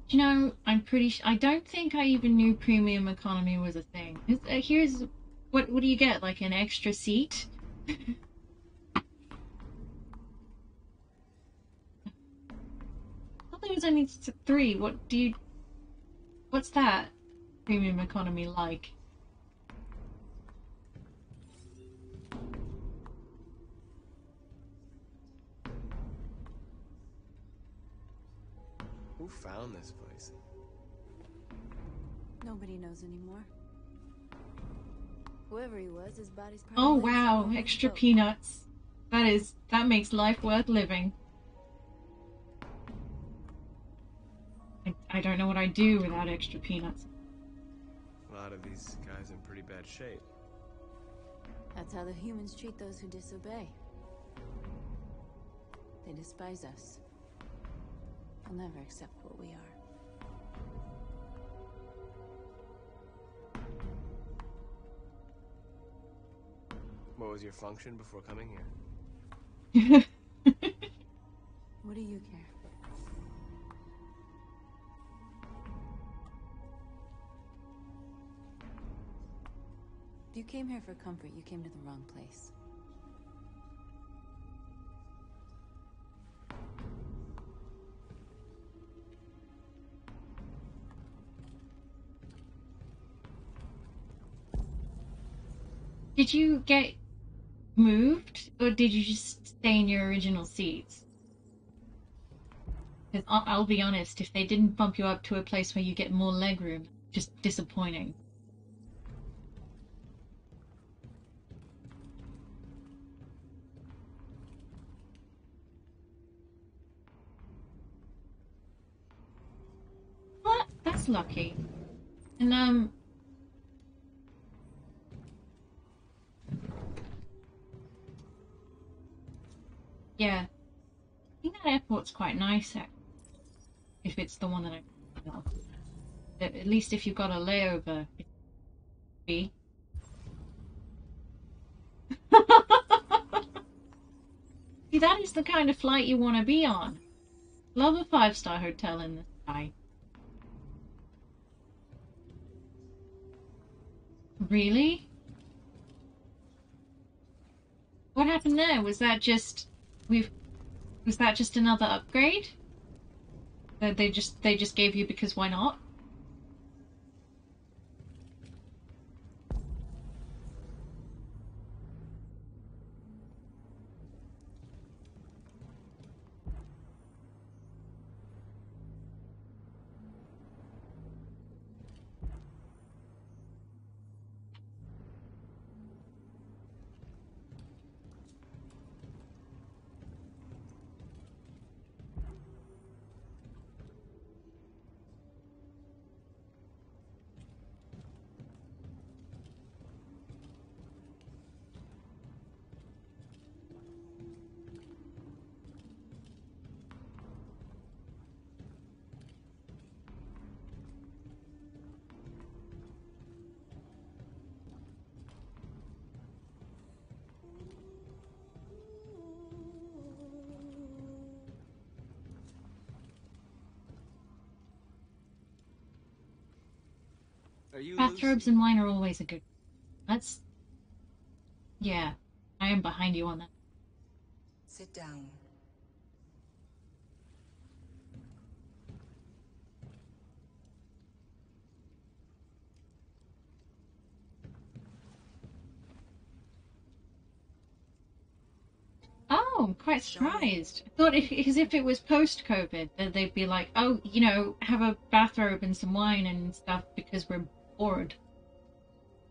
You know, I'm pretty I don't think I even knew premium economy was a thing. Here's what do you get? Like an extra seat? I thought there was only 3. What's that premium economy like? Who found this place? Nobody knows anymore. Whoever he was, his body's part Oh of land wow, somewhere extra on the boat. peanuts. That makes life worth living. I don't know what I'd do without extra peanuts. A lot of these guys in pretty bad shape. That's how the humans treat those who disobey. They despise us. They'll never accept what we are. What was your function before coming here? What do you care? If you came here for comfort, you came to the wrong place. Did you get moved, or did you just stay in your original seats? Because I'll be honest, if they didn't bump you up to a place where you get more legroom, just disappointing. What? That's lucky. And yeah. I think that airport's quite nice, if it's the one that I know. At least if you've got a layover. See, that is the kind of flight you want to be on. Love a 5-star hotel in the sky. Really? What happened there? Was that just another upgrade that they just gave you because why not? Bathrobes and wine are always a good. Yeah, I am behind you on that. Sit down. Oh, I'm quite surprised. I thought because if it was post-COVID, then they'd be like, oh, you know, have a bathrobe and some wine and stuff because we're bored.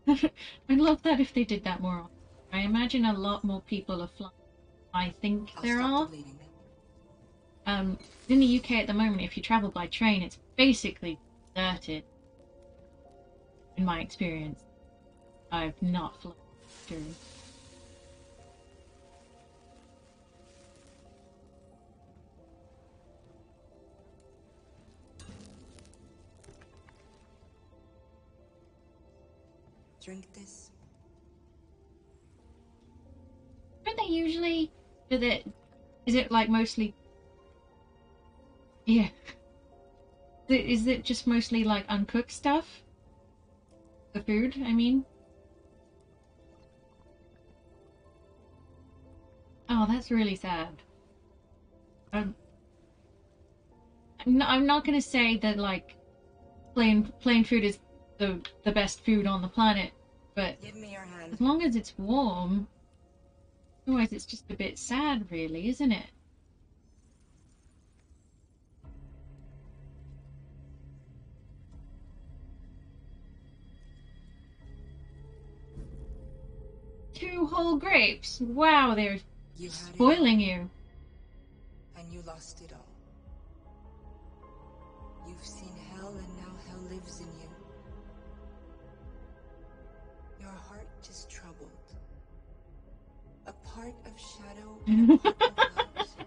I'd love that if they did that more often. I imagine a lot more people are flying. I think there are. In the UK at the moment, if you travel by train, it's basically deserted. In my experience, I've not flown through. Drink this. Aren't they usually? Is it like mostly? Yeah. Is it just mostly like uncooked stuff? The food, I mean. Oh, that's really sad. I'm not gonna say that like plain food is the best food on the planet, but Give me your hand. as long as it's warm. Otherwise, it's just a bit sad, really, isn't it? Two whole grapes. Wow, they're spoiling you. And you lost it all. You've seen hell, and now hell lives in you. Your heart is troubled. A part of shadow and a part of light.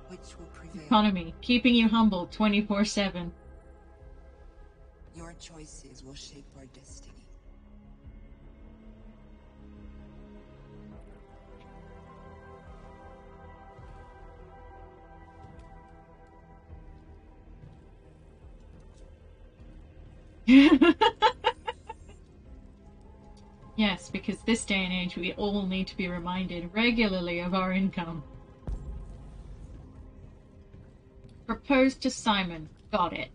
Which will prevail? Economy, keeping you humble 24/7. Your choices will shape our destiny. Yes, because this day and age we all need to be reminded regularly of our income. Propose to Simon. Got it.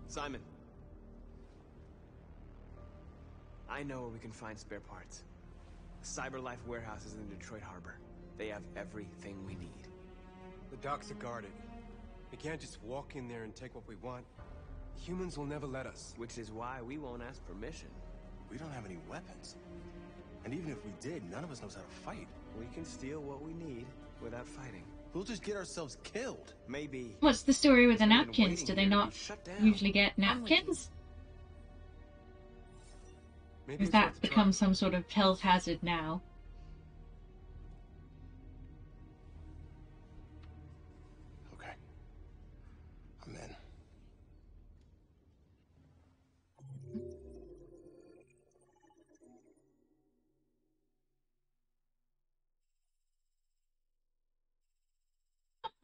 Simon. I know where we can find spare parts. CyberLife warehouse is in the Detroit Harbor. They have everything we need. The docks are guarded. We can't just walk in there and take what we want. Humans will never let us. Which is why we won't ask permission. We don't have any weapons. And even if we did, none of us knows how to fight. We can steal what we need without fighting. We'll just get ourselves killed. Maybe. What's the story with the napkins? Do they not usually get napkins? Has that become some sort of health hazard now? Okay. I'm in.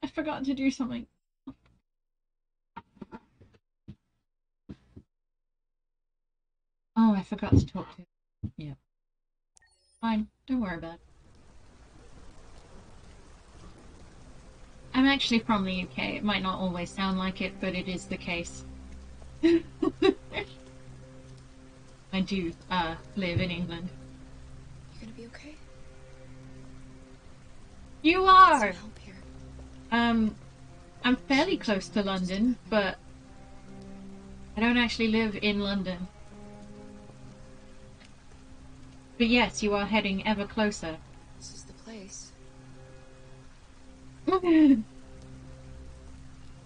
I forgot to do something. Oh, I forgot to talk to him. Yeah. Fine, don't worry about it. I'm actually from the UK. It might not always sound like it, but it is the case. I do live in England. You're gonna be okay? You are! I'm fairly close to London, but I don't actually live in London. But yes, you are heading ever closer. This is the place.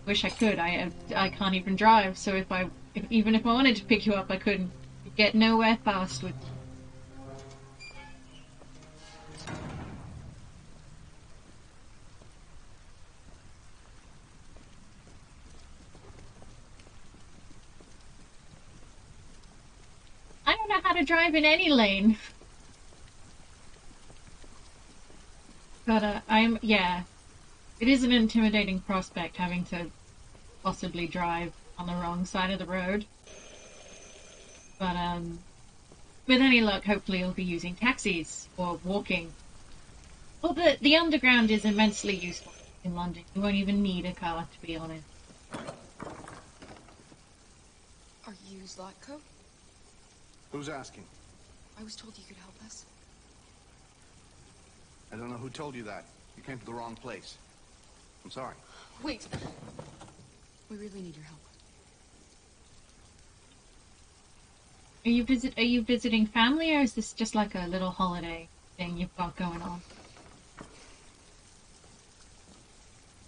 Wish I could. I can't even drive, so even if I wanted to pick you up, I couldn't. You'd get nowhere fast with. I don't know how to drive in any lane. But yeah. It is an intimidating prospect having to possibly drive on the wrong side of the road. But with any luck, hopefully you'll be using taxis or walking. Well, the underground is immensely useful in London. You won't even need a car, to be honest. Are you Zlatko? Who's asking? I was told you could help us. I don't know who told you that. You came to the wrong place. I'm sorry. Wait. We really need your help. Are you visiting family, or is this just like a little holiday thing you've got going on?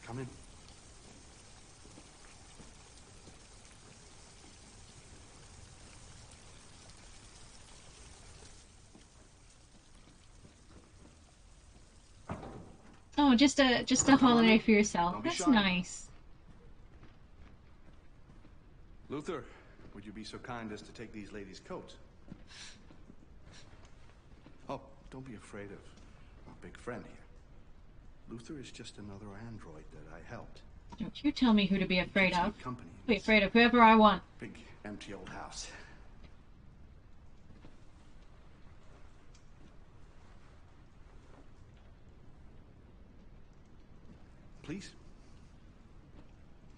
Come in. Oh, just a holiday for yourself. Don't be That's shy. nice. Luther, would you be so kind as to take these ladies' coats? Oh, don't be afraid of our big friend here. Luther is just another android that I helped. Don't you tell me who to be afraid Keeps me of. company in Be this afraid of whoever I want. big, empty old house. Please.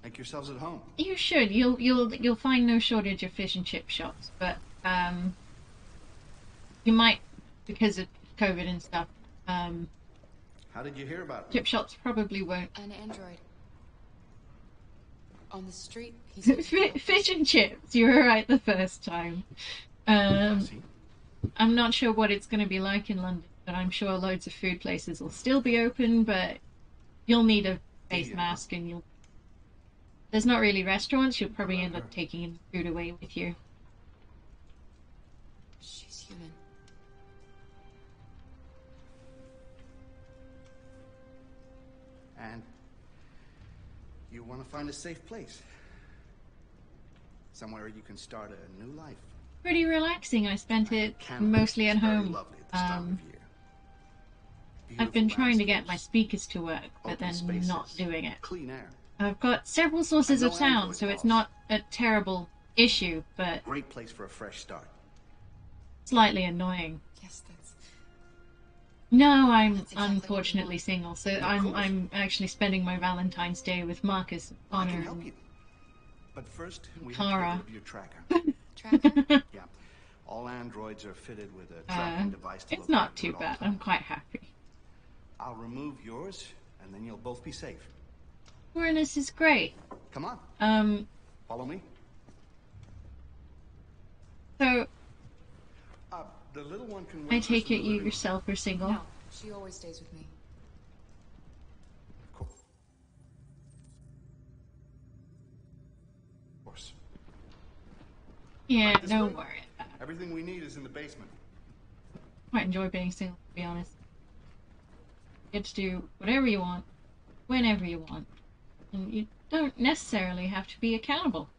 Make yourselves at home. You should. You'll find no shortage of fish and chip shops, but you might, because of COVID and stuff. How did you hear about it? Chip shops probably won't. An android. On the street, he's... Fish and chips. You were right the first time. I'm not sure what it's going to be like in London, but I'm sure loads of food places will still be open, but you'll need a face mask, and there's not really restaurants. You'll probably end up taking food away with you. She's human. And you want to find a safe place. Somewhere you can start a new life. Pretty relaxing. I spent it mostly at home. I've been trying to get my speakers to work, but then not doing it. Clean air. I've got several sources of sound, so it's not a terrible issue, but Great place for a fresh start. slightly annoying. Yes, that's... No, I'm unfortunately single, so I'm actually spending my Valentine's Day with Markus, Connor, and But first, we Tara. have to get rid of your tracker. Tracker? Yeah. All androids are fitted with a tracking device to It's look not after too at all bad. times. I'm quite happy. I'll remove yours, and then you'll both be safe. Foreigners is great. Come on. Um, Follow me. so The little one can I wait take just in it the you living room. yourself are single? No, she always stays with me. Of course. Yeah, Right this don't way? worry. Everything we need is in the basement. Quite enjoy being single, to be honest. You get to do whatever you want, whenever you want. And you don't necessarily have to be accountable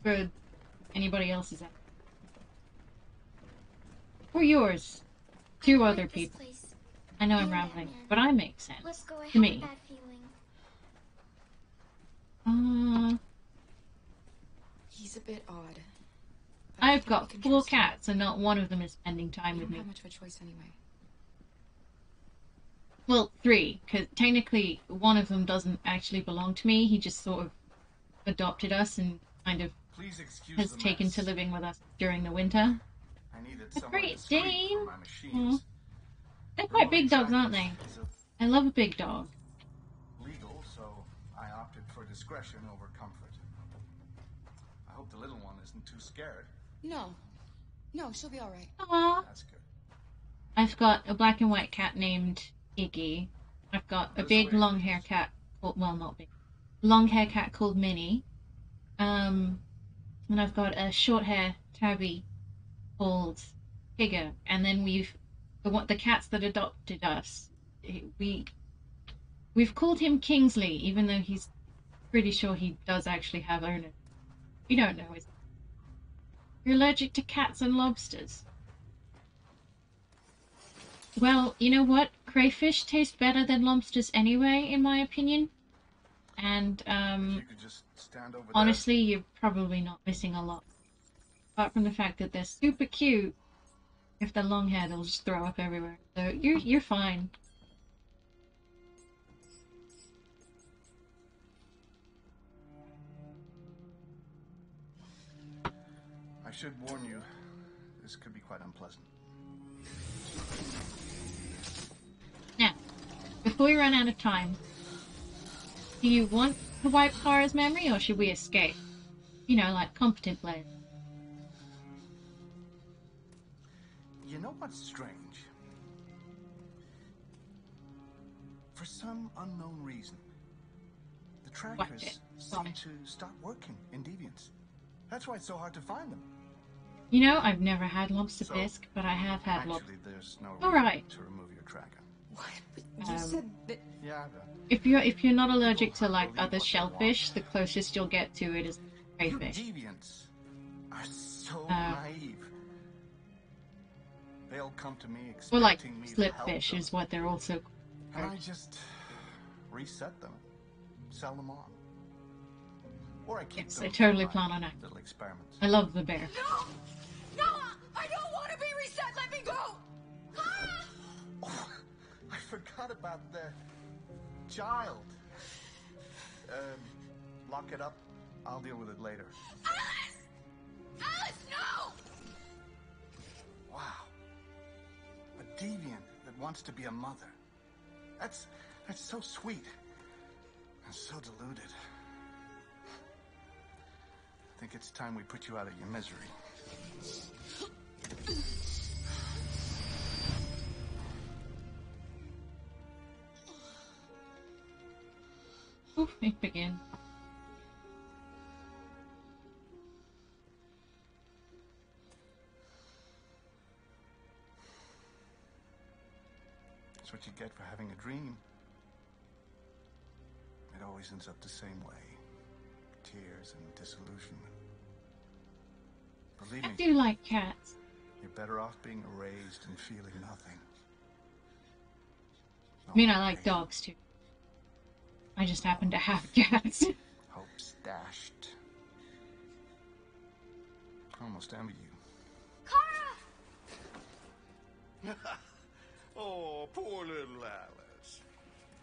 for anybody else's act. Or yours. To other people. I know I'm rambling, but I make sense. Let's go. I To have me. a bad feeling. He's a bit odd. I've got 4 cats, and not one of them is spending time We with don't me. have much of a choice anyway. Well, 3, because technically one of them doesn't actually belong to me. He just sort of adopted us and kind of Please excuse has the taken mess. to living with us during the winter. I needed A somewhere Great discreet Dane. for my machines. Aw. They're quite big dogs, aren't they? I love a big dog. Legal, so I opted for discretion over comfort. I hope the little one isn't too scared. No. No, she'll be alright. Aww. That's good. I've got a black and white cat named Iggy. I've got a big long hair cat called, well, not big, long hair cat called Minnie. And I've got a short hair tabby called Tigger. And then the cats that adopted us, we've called him Kingsley, even though he's pretty sure he does actually have owners. We don't know. You're allergic to cats and lobsters. Well, you know what? Crayfish taste better than lobsters anyway, in my opinion. And, You could just stand over honestly, you're probably not missing a lot. Apart from the fact that they're super cute. If they're long hair, they'll just throw up everywhere. So you're fine. there. I should warn you, this could be quite unpleasant. Now, before we run out of time, do you want to wipe Kara's memory, or should we escape? You know, like competent players. know what's strange? For some unknown reason, the trackers seem to stop working in Deviants. That's why it's so hard to find them. You know, I've never had lobster bisque, but I have had lobster. Actually, there's no All reason right. to remove your tracker. What? But you said that. Yeah, If you're not allergic to like other shellfish, the closest you'll get to it is crayfish. Deviants are so naive. They'll come to me expecting Or like me to help slipfish them. is what they're also And I called. just reset them, sell them on. Or I keep Yes, them I totally for plan my on acting. little experiments. I love the bear. No! No! I don't want to be reset! Let me go! I forgot about the child. Lock it up. I'll deal with it later. Alice! Alice, no! Wow. A deviant that wants to be a mother. That's so sweet. And so deluded. I think it's time we put you out of your misery. Oof, it begin. That's what you get for having a dream. It always ends up the same way. Tears and disillusionment. Believe I me, do like cats. you're better off being erased and feeling nothing. I mean, I like dogs too. I just happen to have cats. Hope's dashed. I almost envy you. Oh, poor little Alice.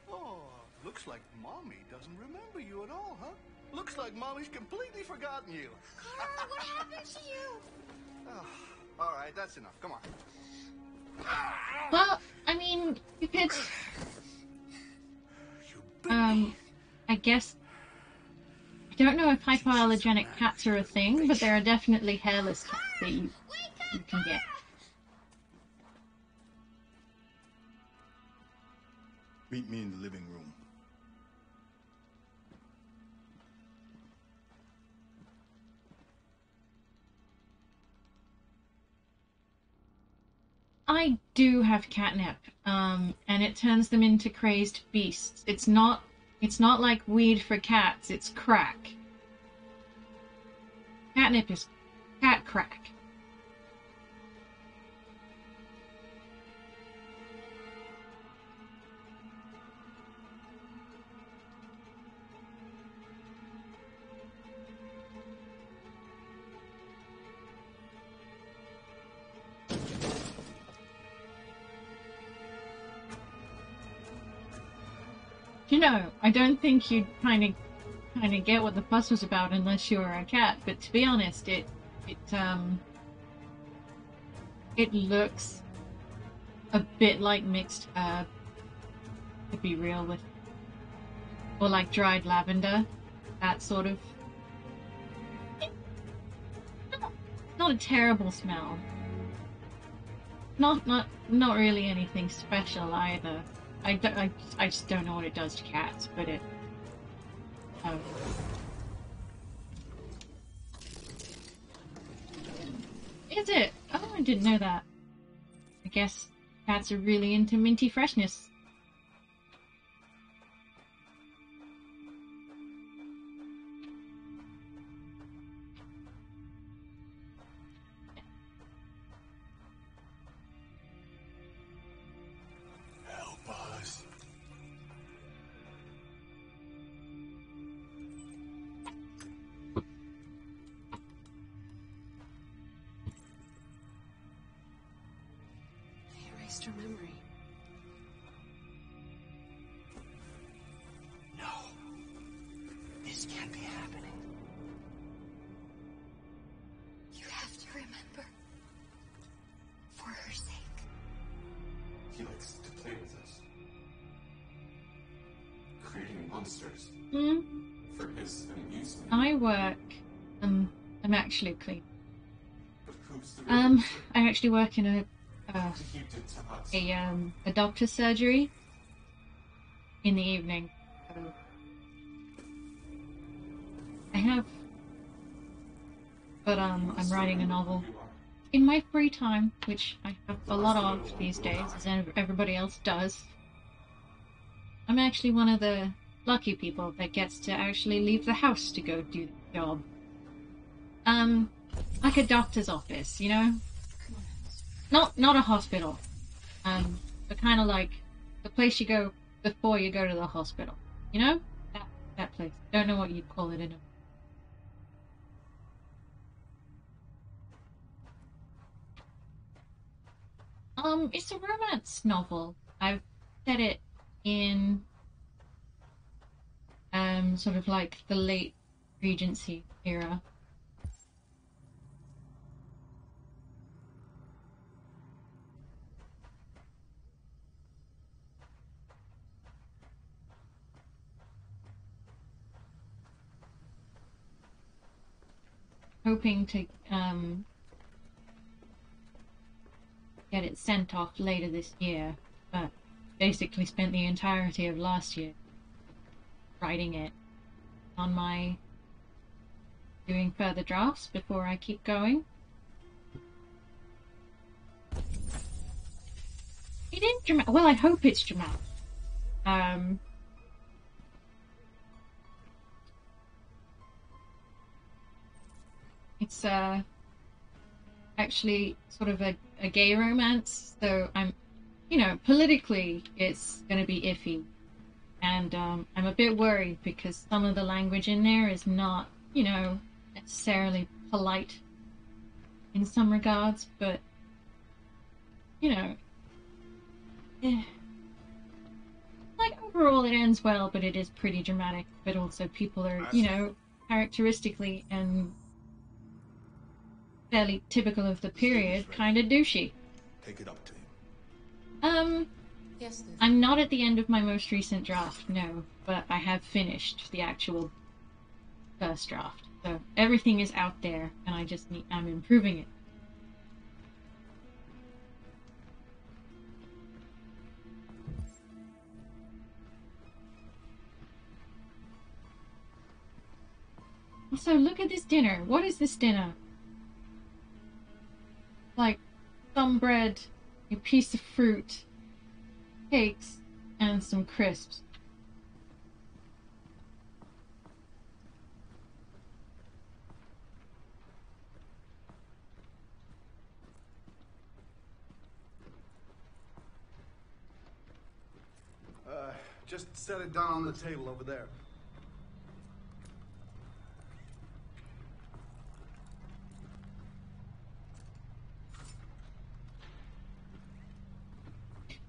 Oh, looks like Mommy doesn't remember you at all, huh? Looks like Mommy's completely forgotten you. Connor, what happened to you? Oh, all right, that's enough. Come on. Well, I mean, you could. I guess. I don't know if hypoallergenic cats are a thing, but there are definitely hairless cats that you can get. Meet me in the living room. I do have catnip, and it turns them into crazed beasts. It's not like weed for cats, it's crack. Catnip is cat crack. You know, I don't think you'd kind of get what the fuss was about unless you were a cat. But to be honest, it looks a bit like mixed herb. To be real with, or like dried lavender, that sort of. Not a terrible smell. Not really anything special either. I just don't know what it does to cats, but it. Is it? Oh, I didn't know that. I guess cats are really into minty freshness. Help us. They erased her memory. No. This can't be happening. You have to remember. For her sake. He likes to play with us. Creating monsters. For his amusement. I work. I'm actually clean. But who's the I actually work in a a doctor's surgery in the evening. So I have, but I'm writing a novel in my free time, which I have a lot of these days, as everybody else does. I'm actually one of the lucky people that gets to actually leave the house to go do the job. Like a doctor's office, you know? Not a hospital. But kind of like the place you go before you go to the hospital. You know? That place. Don't know what you'd call it in a... It's a romance novel. I've set it in sort of like the late Regency era. Hoping to get it sent off later this year, but basically spent the entirety of last year writing it on my doing further drafts before I keep going. It is dramatic. Well, I hope it's dramatic. It's actually sort of a gay romance, so I'm, you know, politically it's going to be iffy, and I'm a bit worried because some of the language in there is not, you know, necessarily polite in some regards, but, you know, like overall it ends well, but it is pretty dramatic, but also people are, you know, characteristically and fairly typical of the period, kind of douchey. Take it up to him. Yes, Liz. I'm not at the end of my most recent draft, no, but I have finished the actual first draft. So everything is out there, and I'm improving it. So look at this dinner. What is this dinner? Like some bread, a piece of fruit, cakes, and some crisps. Just set it down on the table over there.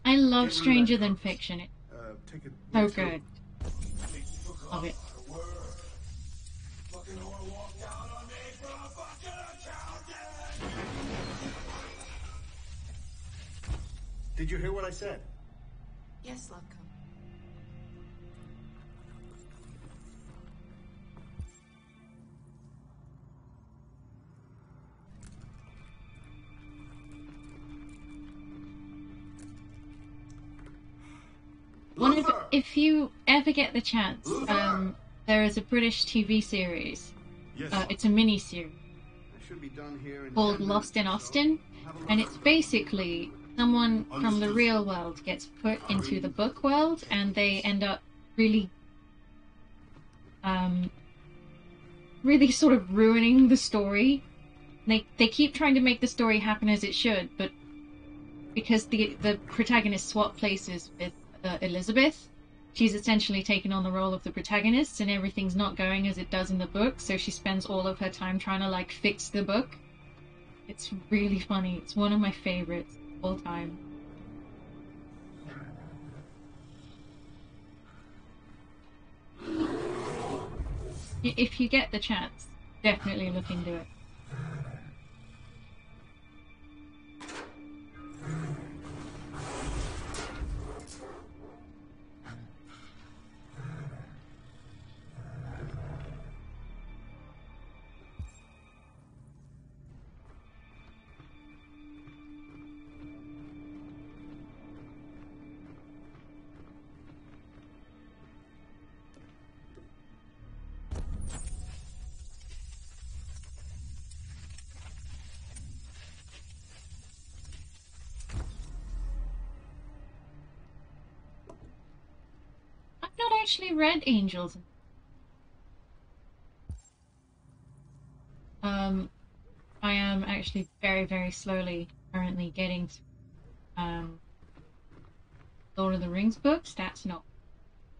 I love Stranger Than Fiction. It's so good. Love it. Did you hear what I said? Yes, Lovecom. If you ever get the chance, there is a British TV series. It's a mini-series called Lost in Austin, and it's basically someone from the real world gets put into the book world, and they end up really sort of ruining the story. They keep trying to make the story happen as it should, but because the protagonist swap places with Elizabeth, she's essentially taken on the role of the protagonist, and everything's not going as it does in the book, so she spends all of her time trying to like fix the book. It's really funny. It's one of my favorites of all time. If you get the chance, definitely look into it. actually read Angels. I am actually very, very slowly currently getting Lord of the Rings books. That's not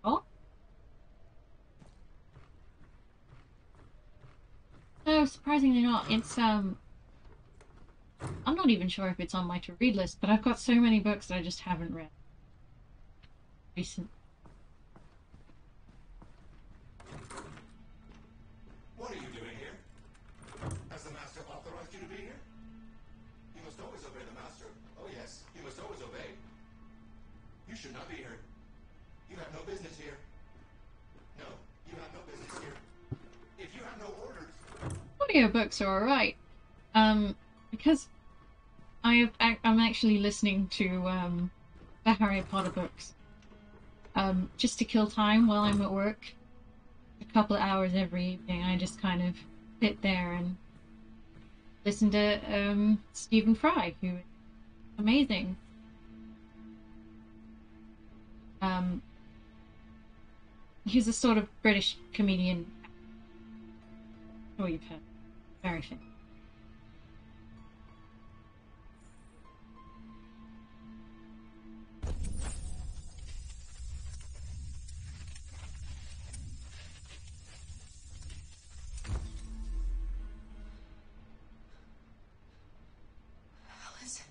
all. No, surprisingly not. It's I'm not even sure if it's on my to-read list, but I've got so many books that I just haven't read recently. What are you doing here? Has the Master authorized you to be here? You must always obey the Master. Oh yes, you must always obey. You should not be here. You have no business here. No, you have no business here. If you have no orders... Audiobooks are alright. Because I'm actually listening to the Harry Potter books. Just to kill time while I'm at work. A couple of hours every evening, I just kind of sit there and listen to Stephen Fry, who is amazing. He's a sort of British comedian. Sure you've heard. Very famous. Alice.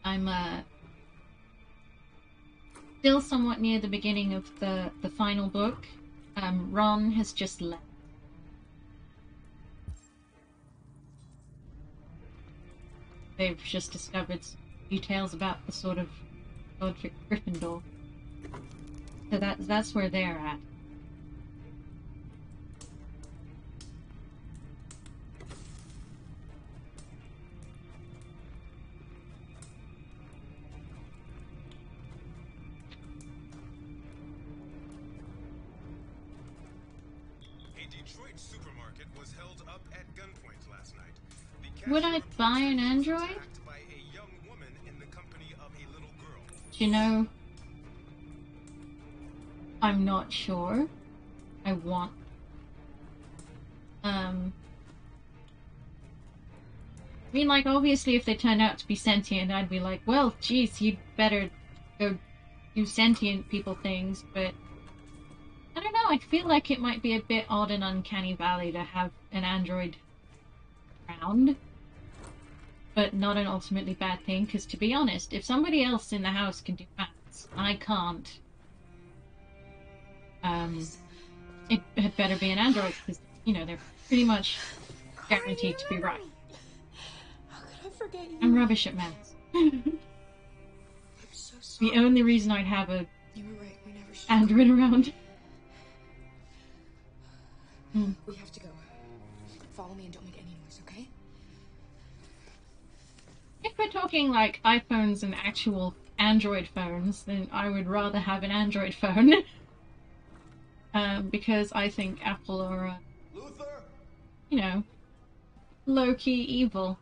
I'm still somewhat near the beginning of the final book. Ron has just left. They've just discovered details about the sort of Godric Gryffindor. So that's where they're at. Detroit supermarket was held up at gunpoint last night. Would I buy an android? By a young woman in the company of a little girl. Do you know, I'm not sure. I want. I mean, like, obviously, if they turned out to be sentient, I'd be like, well, geez, you'd better go do sentient people things, but I don't know, I feel like it might be a bit odd and uncanny valley to have an android around, but not an ultimately bad thing, because to be honest, if somebody else in the house can do maths, I can't, it had better be an android, because, you know, they're pretty much guaranteed to be right. How could I forget you? I'm rubbish at maths. I'm so sorry. The only reason I'd have a You were right, we never should. android around. We have to go. Follow me and don't make any noise, okay? If we're talking like iPhones and actual Android phones, then I would rather have an Android phone. Because I think Apple are, you know, low-key evil.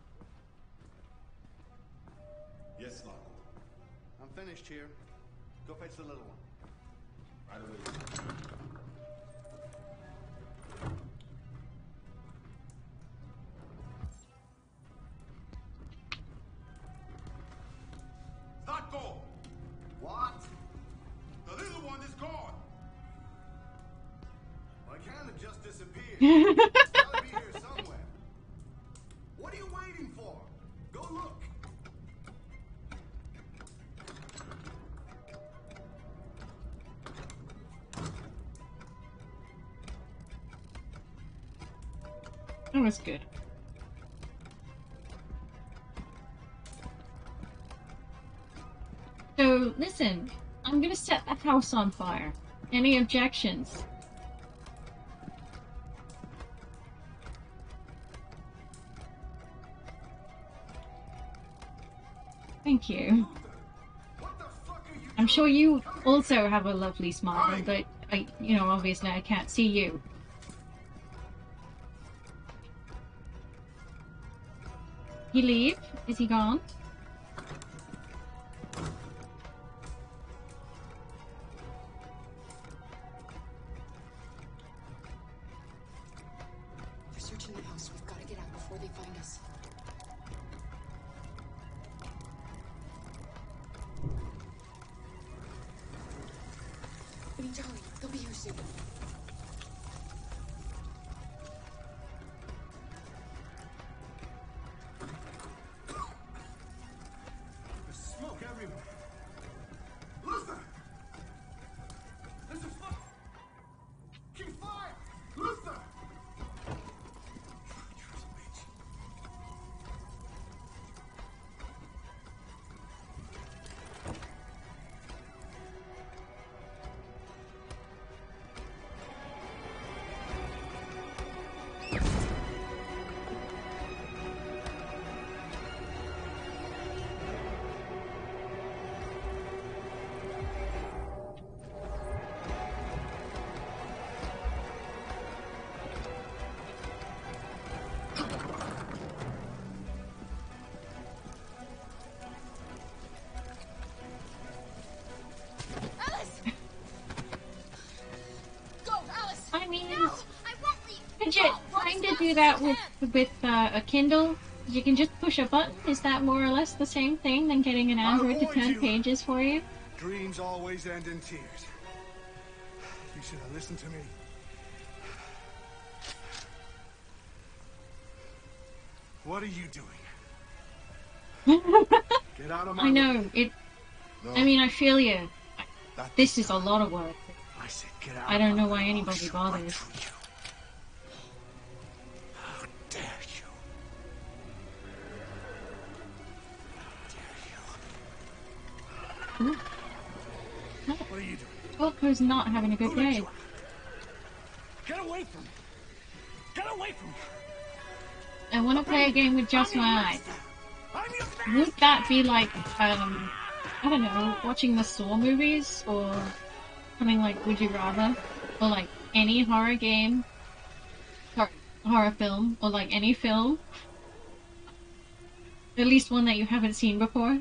Yes, Locke. I'm finished here. Go fetch the little one. Right away. Taco! What? The little one is gone! Well, I can't have just disappeared. It's gotta be here somewhere. What are you waiting for? Go look. That was good. So, listen, I'm gonna set the house on fire. Any objections? Thank you. I'm sure you also have a lovely smile, but you know, obviously I can't see you. He leave? Is he gone? need to hurry. They'll be here soon. There's smoke everywhere. Luther! There's a fire! Keep fire! Luther! I mean, could you kind of do that with a Kindle? You can just push a button. Is that more or less the same thing than getting an Android to turn pages for you? Dreams always end in tears. You should have listened to me. What are you doing? Get out of my I know, way. it... No. I mean, I feel you. Not This is a lot of work. I said get out I of don't my know why way. anybody Shoot bothers. right through you. How dare you? Ooh. What are you doing? Walker's not having a good Who let day. you out? Get away from me! Get away from me! I want to play a game with just my eyes. I'm your Would that be like, I don't know, watching the Saw movies, or something like Would You Rather, or like any horror game, horror film, or like any film, at least one that you haven't seen before?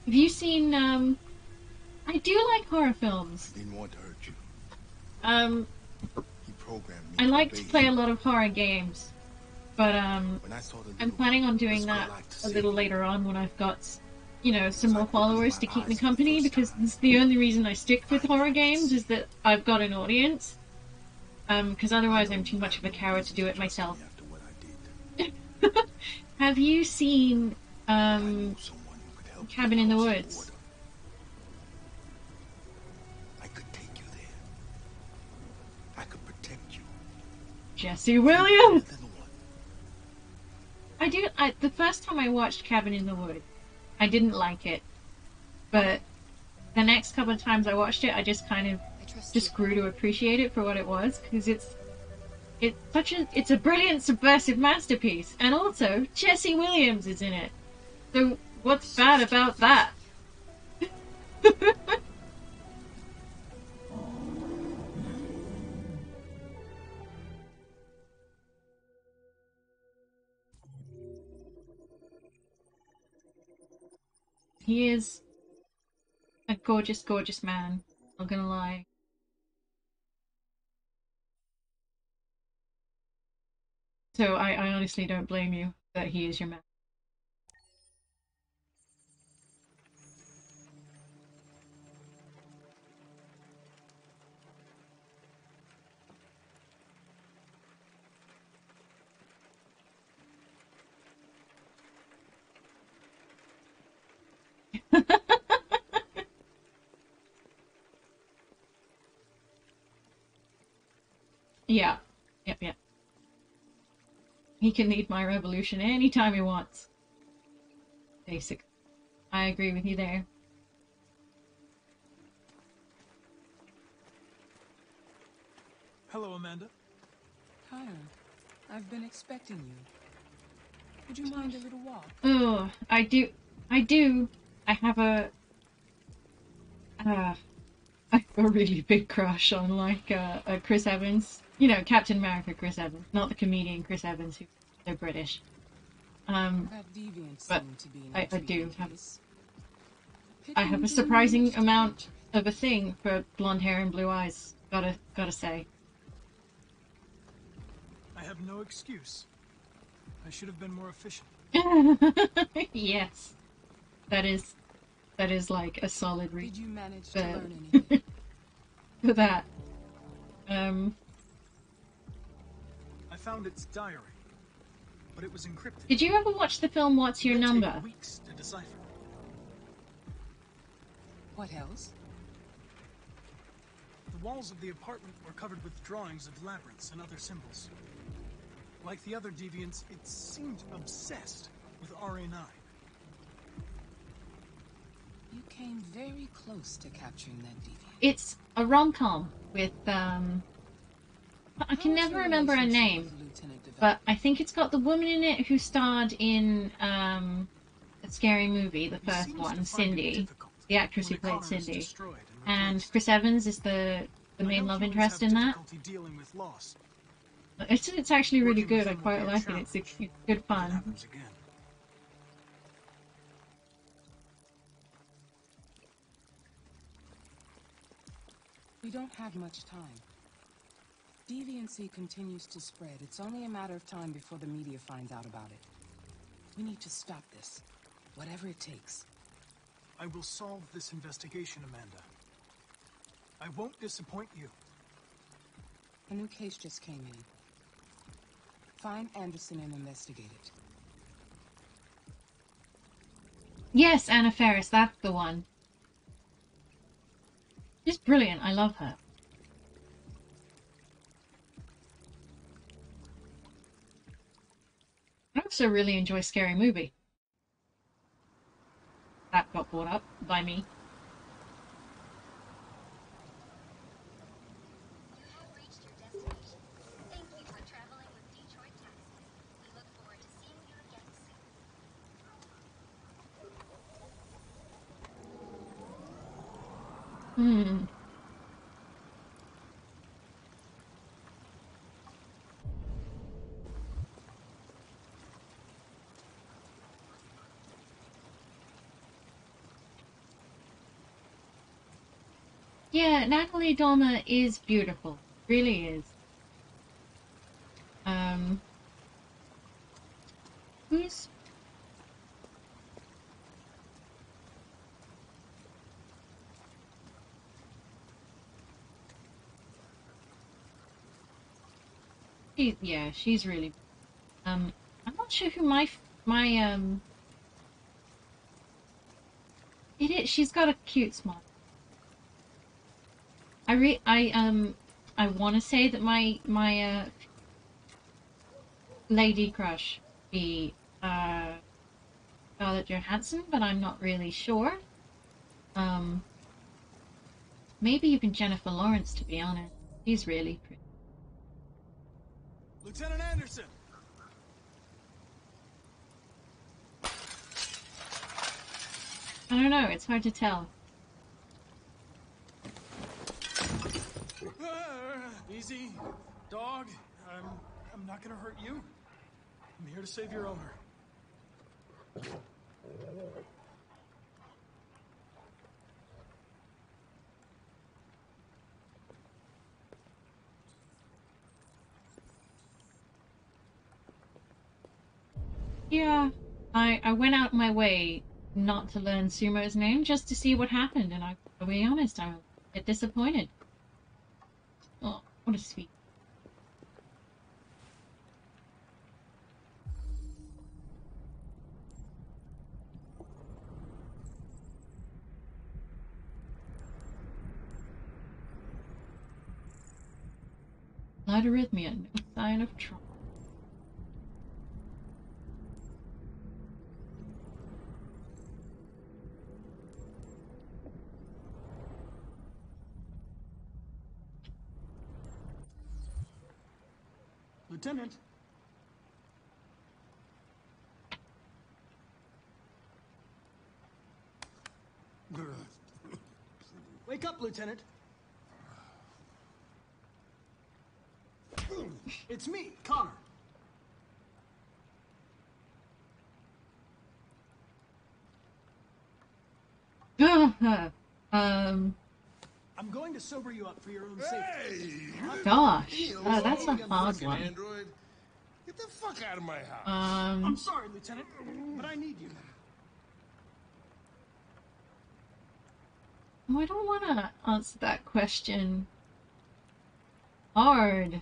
Have you seen, I do like horror films. Didn't want to hurt you. He programmed me. I like to play a lot of horror games, but When I saw the I'm planning on doing that a little later on when I've got, you know, some more followers to keep me company, because it's the only reason I stick with horror games is that I've got an audience. Because otherwise I'm too much of a coward to do it myself. After what I did. Have you seen I know someone who could help Cabin you in the cross Woods? border. I could take you there. I could protect you. Jesse Williams! Little one. The first time I watched Cabin in the Woods, I didn't like it. But the next couple of times I watched it, I just kind of just grew to appreciate it for what it was, because it's a brilliant subversive masterpiece, and also Jesse Williams is in it. So what's bad about that? He is a gorgeous, gorgeous man. Not gonna lie. So I honestly don't blame you that he is your man. Yeah. Yep. He can lead my revolution anytime he wants. Basic. I agree with you there. Hello, Amanda. Connor, I've been expecting you. Would you mind a little walk? Oh, I do. I have a really big crush on like Chris Evans. You know, Captain America Chris Evans, not the comedian Chris Evans who's so British. But I do have. I have a surprising amount of a thing for blonde hair and blue eyes. Gotta say. I have no excuse. I should have been more efficient. Yes, that is like a solid read. Did you manage to learn anything? For that. I found its diary, but it was encrypted. Did you ever watch the film What's Your It would take Number? weeks to decipher. What else? The walls of the apartment were covered with drawings of labyrinths and other symbols. Like the other deviants, it seemed obsessed with RA9. You came very close to capturing that deviant. It's a rom-com with I can never remember her name, but I think it's got the woman in it who starred in a Scary Movie, the first one, Cindy, the actress who played Cindy, and Chris Evans is the main love interest in that. It's actually really good. I quite like it. It's good fun. We don't have much time. Deviancy continues to spread. It's only a matter of time before the media finds out about it. We need to stop this, whatever it takes. I will solve this investigation, Amanda. I won't disappoint you. A new case just came in. Find Anderson and investigate it. Yes, Anna Faris, that's the one. She's brilliant. I love her. I also really enjoy Scary Movie. That got brought up by me. Hmm. Yeah, Natalie Dormer is beautiful. Really is. Who's... Yeah, she's really... I'm not sure who my it is. She's got a cute smile. I want to say that my lady crush be Scarlett Johansson, but I'm not really sure. Maybe even Jennifer Lawrence, to be honest. She's really pretty. Lieutenant Anderson! I don't know, it's hard to tell. Easy, dog. I'm not gonna hurt you. I'm here to save your owner. Yeah, I went out my way not to learn Sumo's name just to see what happened, and I'll be honest, I'm a bit disappointed. Oh, what a sweet. Light arrhythmia, no sign of trauma. Lieutenant. Wake up, Lieutenant. It's me, Connor. I'm going to sober you up for your own safety. Gosh, that's a hard one. Android. Get the fuck out of my house. I'm sorry, Lieutenant, but I need you. Oh, I don't want to answer that question. Hard.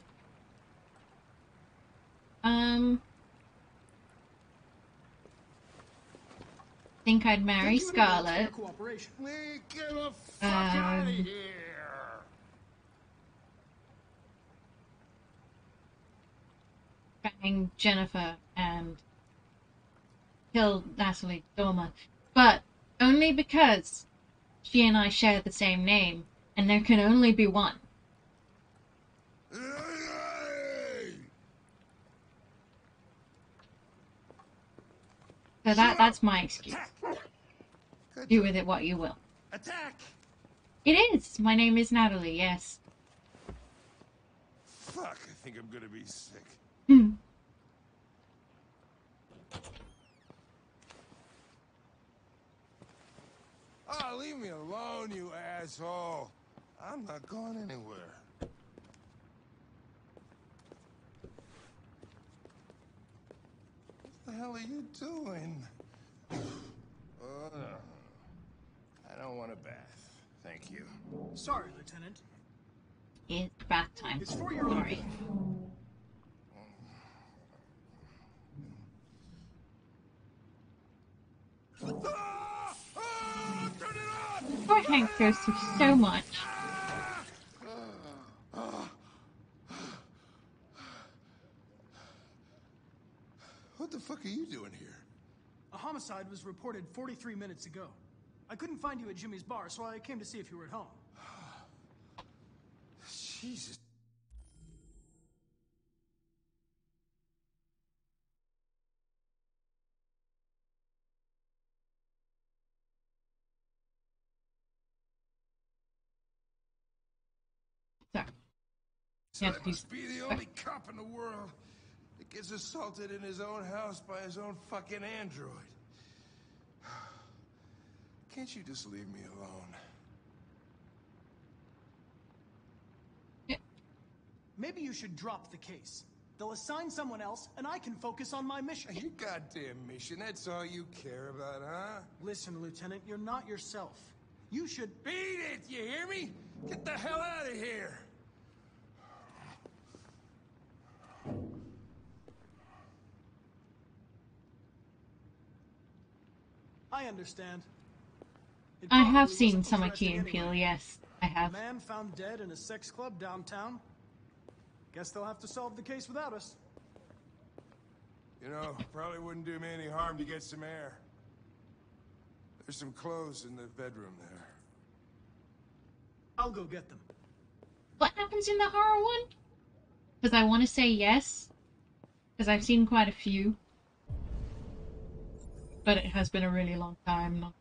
Think I'd marry Scarlet. Get the fuck out of here. Bang Jennifer and kill Natalie Dormer, but only because she and I share the same name, and there can only be one. So that's my excuse. Do with it what you will. Attack! It is. My name is Natalie. Yes. Fuck! I think I'm gonna be sick. Oh, leave me alone, you asshole. I'm not going anywhere. What the hell are you doing? I don't want a bath. Thank you. Sorry, Lieutenant. It's bath time. It's for your life. Poor Hank goes through so much. What the fuck are you doing here? A homicide was reported 43 minutes ago. I couldn't find you at Jimmy's bar, so I came to see if you were at home. Jesus. So I must be the only cop in the world that gets assaulted in his own house by his own fucking android. Can't you just leave me alone? Maybe you should drop the case. They'll assign someone else, and I can focus on my mission. Your goddamn mission, that's all you care about, huh? Listen, Lieutenant, you're not yourself. You should... Beat it, you hear me? Get the hell out of here! I understand. I have seen some of Key and Peele, yes, I have. A man found dead in a sex club downtown. Guess they'll have to solve the case without us. You know, probably wouldn't do me any harm to get some air. There's some clothes in the bedroom there. I'll go get them. What happens in the horror one? Because I want to say yes, because I've seen quite a few. But it has been a really long time.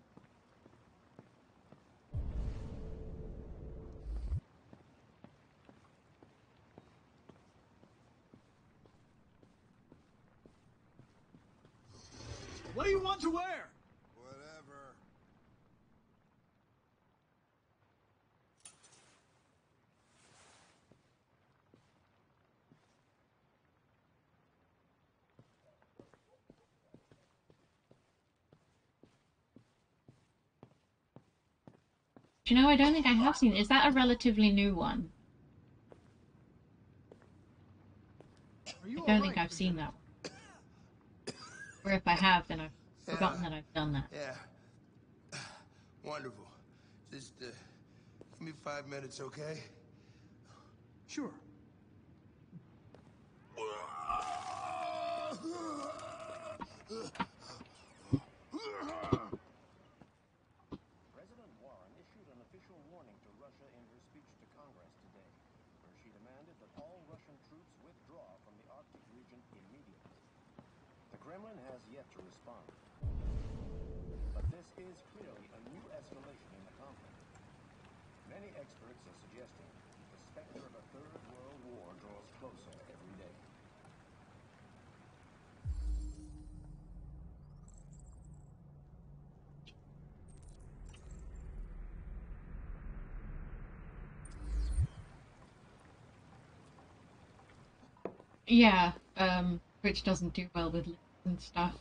What do you want to wear? Whatever. Do you know, I don't think I have seen it. Is that a relatively new one? I don't think I've seen that one. Or if I have, then I've forgotten that I've done that. Yeah. Wonderful. Just, give me 5 minutes, okay? Sure. President Warren issued an official warning to Russia in her speech to Congress today, where she demanded that all Russian troops withdraw from the Arctic region immediately. The Kremlin has yet to respond. But this is clearly a new escalation in the conflict. Many experts are suggesting the specter of a third world war draws closer every day. Yeah, which doesn't do well with lists and stuff.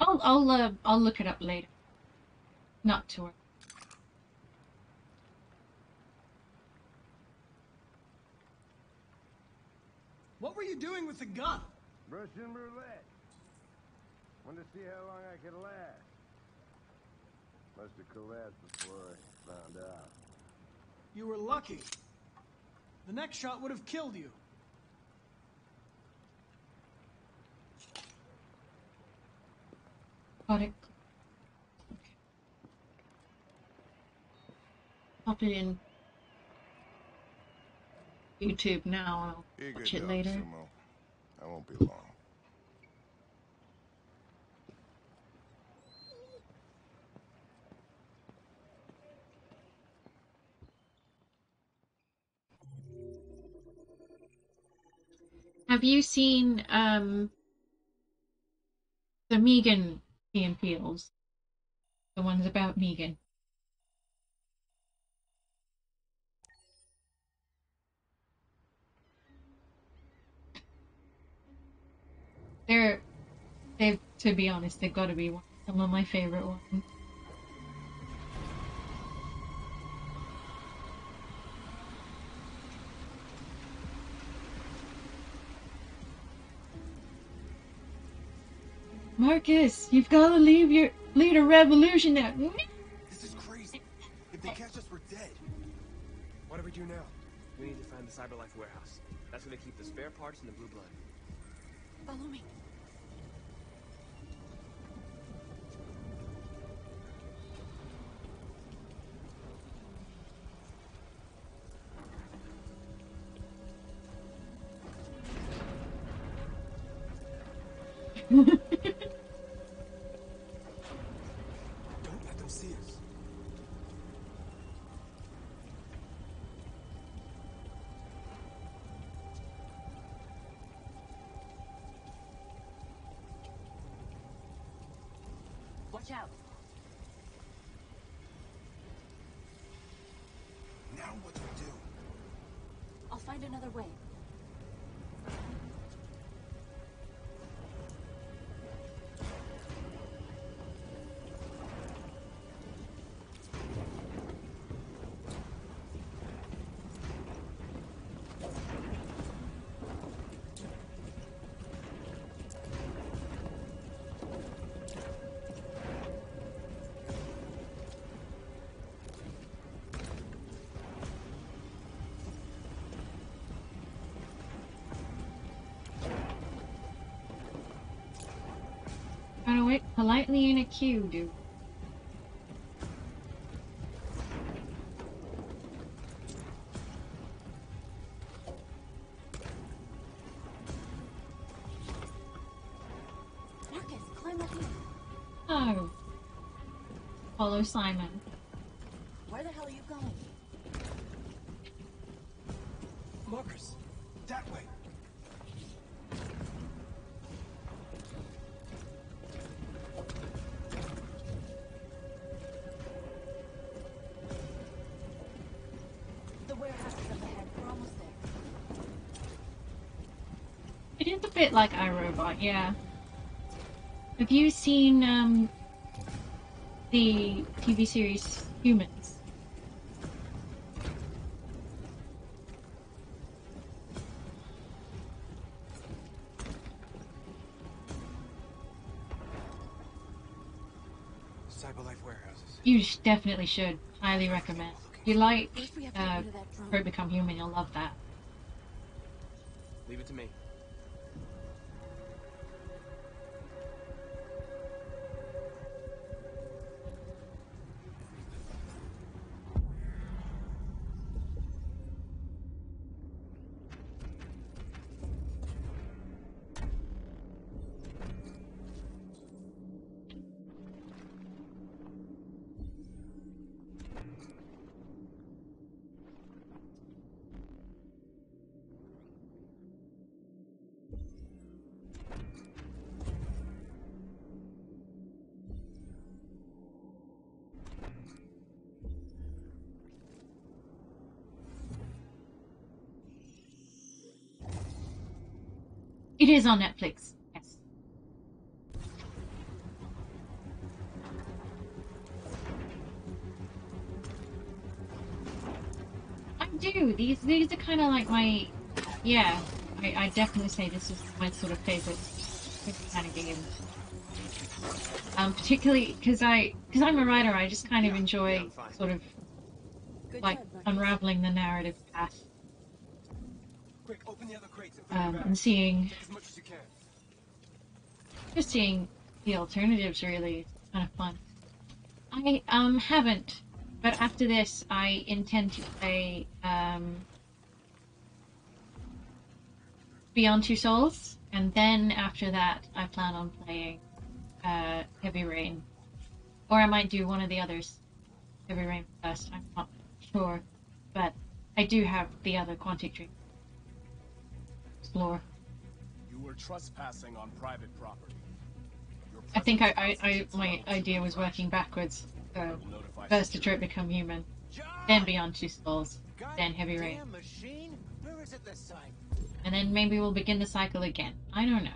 I'll look it up later. Not to worry. What were you doing with the gun? Russian roulette. Wanted to see how long I could last. Must have collapsed before I found out. You were lucky. The next shot would have killed you. Got it. Okay. Pop it in YouTube now. I'll watch it later. Sumo. I won't be long. Have you seen the Megan Key and Peels? The ones about Megan. They've, to be honest, they've got to be some of my favorite ones. Marcus, you've got to lead a revolution now. This is crazy. If they catch us, we're dead. What do we do now? We need to find the CyberLife warehouse. That's where they keep the spare parts and the blue blood. Follow me. Don't let them see us. Watch out. Now what do we do? I'll find another way. Gotta wait politely in a queue, dude. Marcus, climb up here. Oh. Follow Simon. Where the hell are you going? Marcus, that way. The warehouse is up ahead. We're almost there. It is a bit like iRobot, yeah. Have you seen the TV series Humans? CyberLife warehouses. You definitely should. Highly recommend. If you like Detroit Become Human, you'll love that. Leave it to me. It is on Netflix. Yes. I do. These are kind of like my, yeah. I definitely say this is my sort of favorite kind of game. Particularly because I'm a writer. I just kind of enjoy sort of like unraveling the narrative path. Quick, open the other crates and fill your And bags. seeing, Take as much as you can. just seeing the alternatives really is kind of fun. I haven't, but after this I intend to play Beyond Two Souls, and then after that I plan on playing Heavy Rain, or I might do one of the others. Heavy Rain first. I'm not sure, but I do have the other Quantic Dream explore. You were trespassing on private property. Your I think presence my idea was working backwards. So first Detroit Become Human, then Beyond Two Souls, then Heavy Rain. Machine? Where is it this time? And then maybe we'll begin the cycle again. I don't know.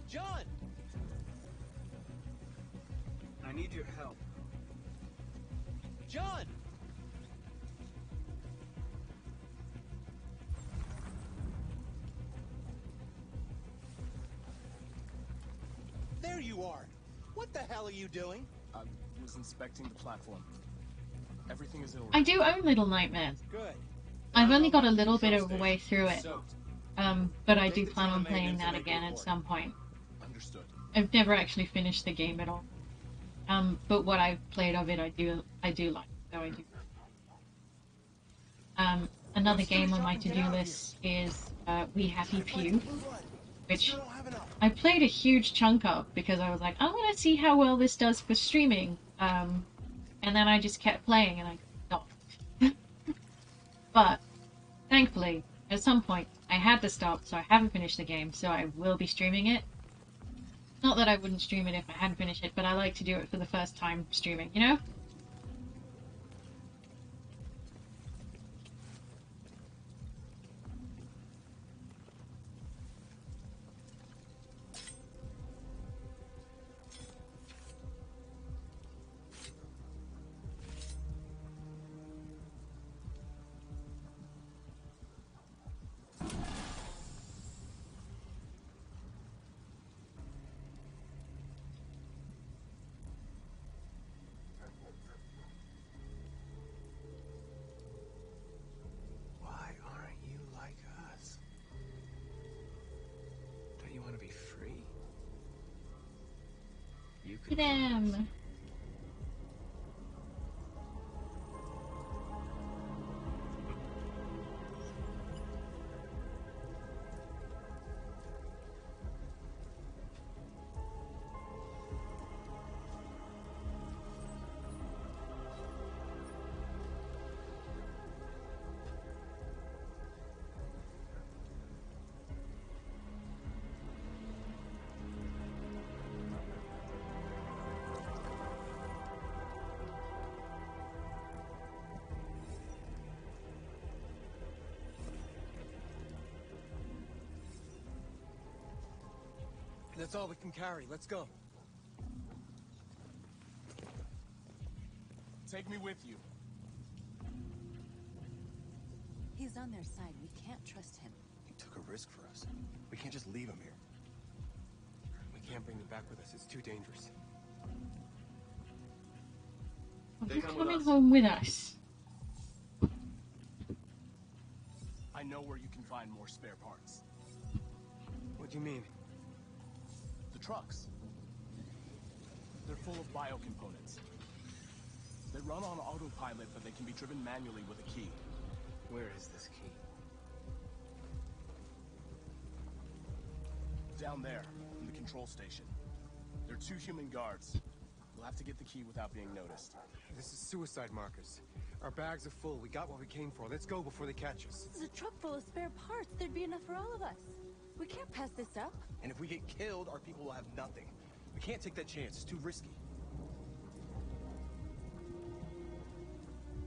John! I need your help. John! There you are! What the hell are you doing? I was inspecting the platform. Everything is in order. I do own Little Nightmares. Good. I've only got a little bit of a way through it. But I do plan on playing that again at some point. Understood. I've never actually finished the game at all. But what I've played of it, I do like. So I do. Another game on my to-do list is We Happy Few, which I played a huge chunk of because I was like, I want to see how well this does for streaming. And then I just kept playing and I stopped. But thankfully, at some point, I had to stop, so I haven't finished the game, so I will be streaming it. Not that I wouldn't stream it if I hadn't finished it, but I like to do it for the first time streaming, you know? Why aren't you like us? Don't you want to be free? You could Them. That's all we can carry. Let's go. Take me with you. He's on their side. We can't trust him. He took a risk for us. We can't just leave him here. We can't bring him back with us. It's too dangerous. You're coming home with us. I know where you can find more spare parts. What do you mean? The trucks. They're full of biocomponents. They run on autopilot, but they can be driven manually with a key. Where is this key? Down there, in the control station. There are 2 human guards. We'll have to get the key without being noticed. This is suicide, Marcus. Our bags are full. We got what we came for. Let's go before they catch us. This is a truck full of spare parts. There'd be enough for all of us. We can't pass this up. And if we get killed, our people will have nothing. We can't take that chance. It's too risky.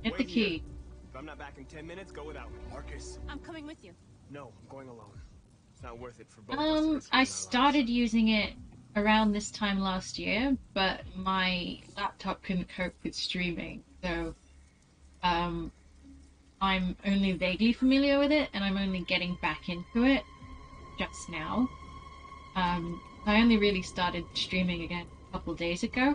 Get the key. If I'm not back in 10 minutes, go without me. Marcus. I'm coming with you. No, I'm going alone. It's not worth it for both of us to risk I losing our started using it around this time last year, but my laptop couldn't cope with streaming, so I'm only vaguely familiar with it, and I'm only getting back into it just now. I only really started streaming again a couple days ago.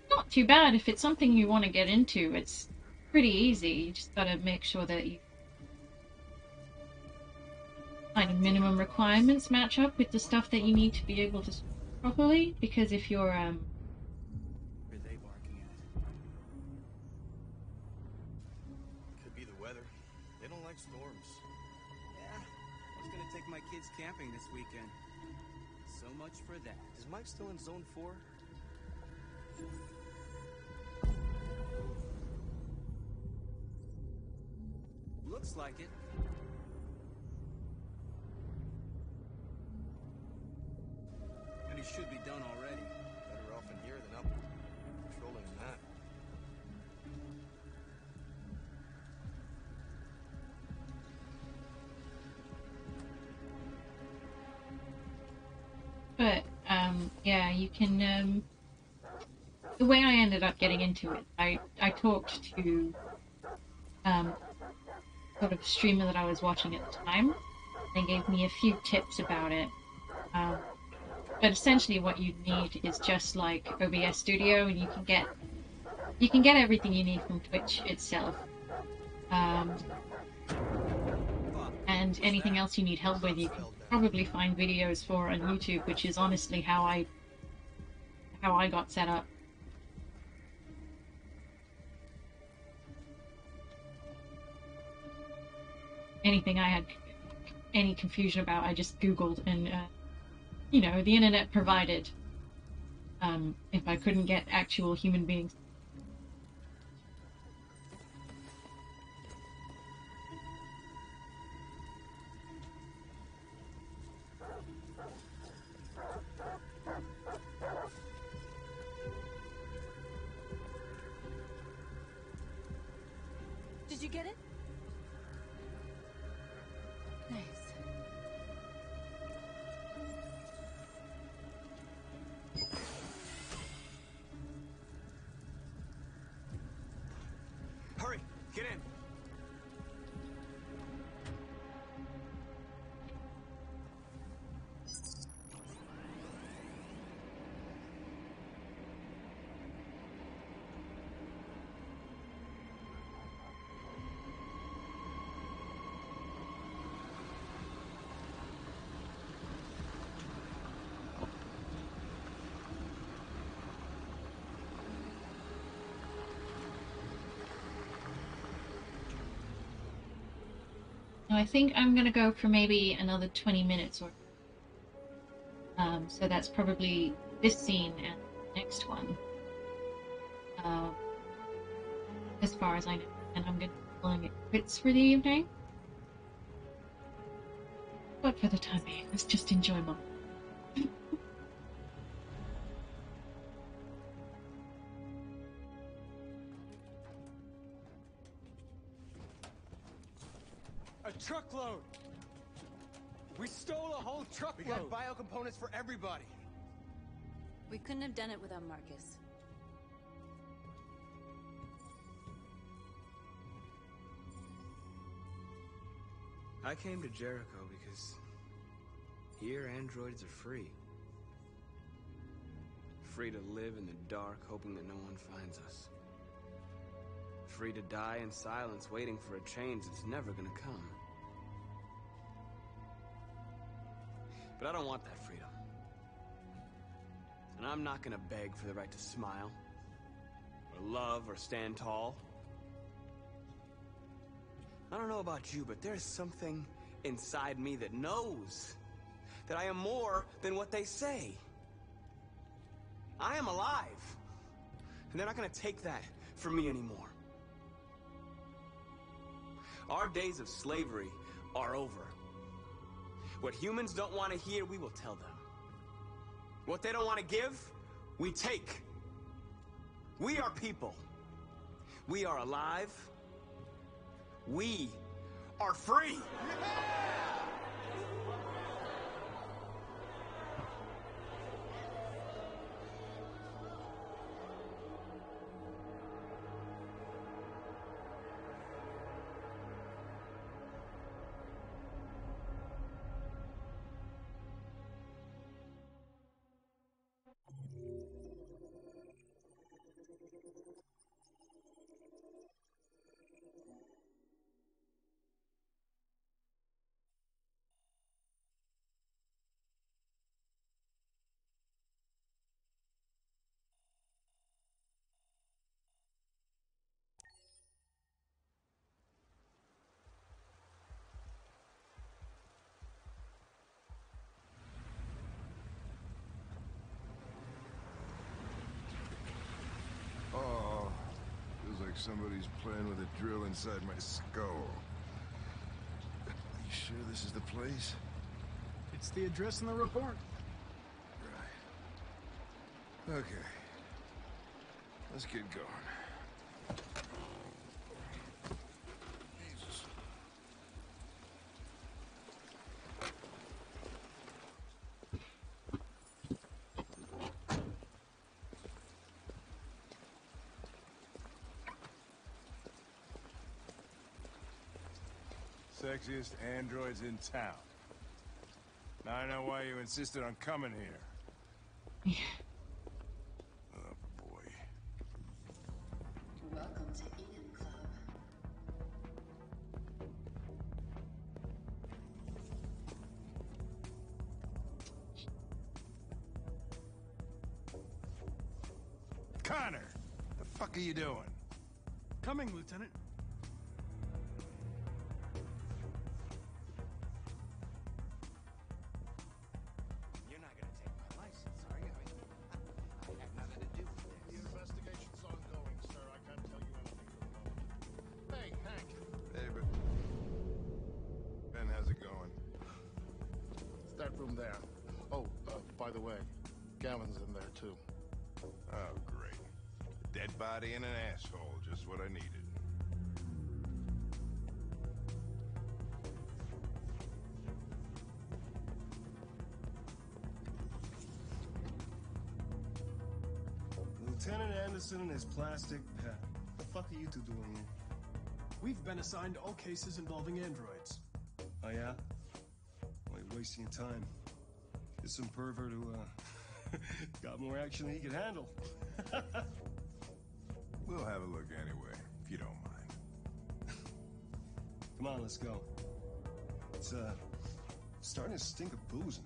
Not too bad. If it's something you want to get into, it's pretty easy. You just gotta make sure that you kind of minimum requirements match up with the stuff that you need to be able to properly, because if you're Where are they barking at? Could be the weather. They don't like storms. Yeah, I was gonna take my kids camping this weekend. So much for that. Is Mike still in Zone 4? Looks like it. And he should be done already. Better off in here than up patrolling that. But, yeah, you can, the way I ended up getting into it, I talked to, sort of streamer that I was watching at the time. They gave me a few tips about it. But essentially what you need is just like OBS Studio, and you can get everything you need from Twitch itself. And anything else you need help with, you can probably find videos for on YouTube, which is honestly how I got set up. Anything I had any confusion about, I just Googled, and you know, the internet provided if I couldn't get actual human beings. Did you get it? Nice. Hurry, get in. Now I think I'm gonna go for maybe another 20 minutes or so that's probably this scene and the next one. As far as I know. And I'm gonna be calling it quits for the evening. But for the time being, let's just enjoy my A truckload! We stole a whole truckload! We got biocomponents for everybody. We couldn't have done it without Marcus. I came to Jericho because here androids are free. Free to live in the dark, hoping that no one finds us. Free to die in silence, waiting for a change that's never gonna come. But I don't want that freedom. And I'm not gonna beg for the right to smile, or love, or stand tall. I don't know about you, but there's something inside me that knows that I am more than what they say. I am alive, and they're not gonna take that from me anymore. Our days of slavery are over. What humans don't want to hear, we will tell them. What they don't want to give, we take. We are people. We are alive. We are free. Oh, feels like somebody's playing with a drill inside my skull. You sure this is the place? It's the address in the report. Right. Okay. Let's get going. Jesus. Sexiest androids in town. Now I know why you insisted on coming here. Oh, boy. Welcome to Eden Club. Connor! The fuck are you doing? Coming, Lieutenant. You're not gonna take my license, are you? I have nothing to do with this. The investigation's ongoing, sir. I can't tell you anything for the moment. Hey, Hank. Hey, but... Ben, how's it going? It's that room there. Oh, by the way, Gavin's in there, too. Oh, great. A dead body and an asshole, just what I needed. Lieutenant Anderson and his plastic pet. What the fuck are you two doing here? We've been assigned all cases involving androids. Oh, yeah? Well, you're wasting your time. There's some pervert who, got more action than he could handle. We'll have a look anyway, if you don't mind. Come on, let's go. It's, starting to stink of booze in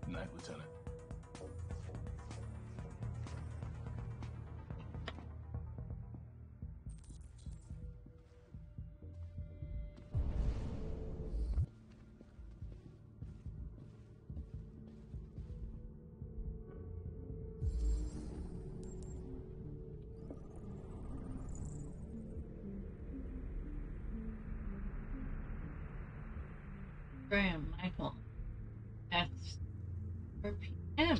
here. Night, Lieutenant. Graham, Michael. That's 4 p.m.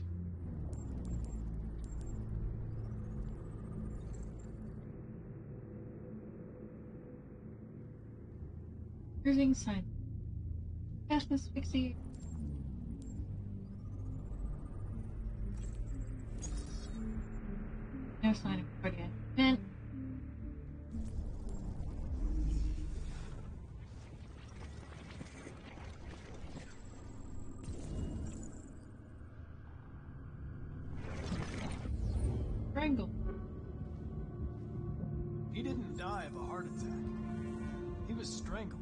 Cruising sign. Fastness fixie. No sign of cardiac event. Strangled. He didn't die of a heart attack. He was strangled.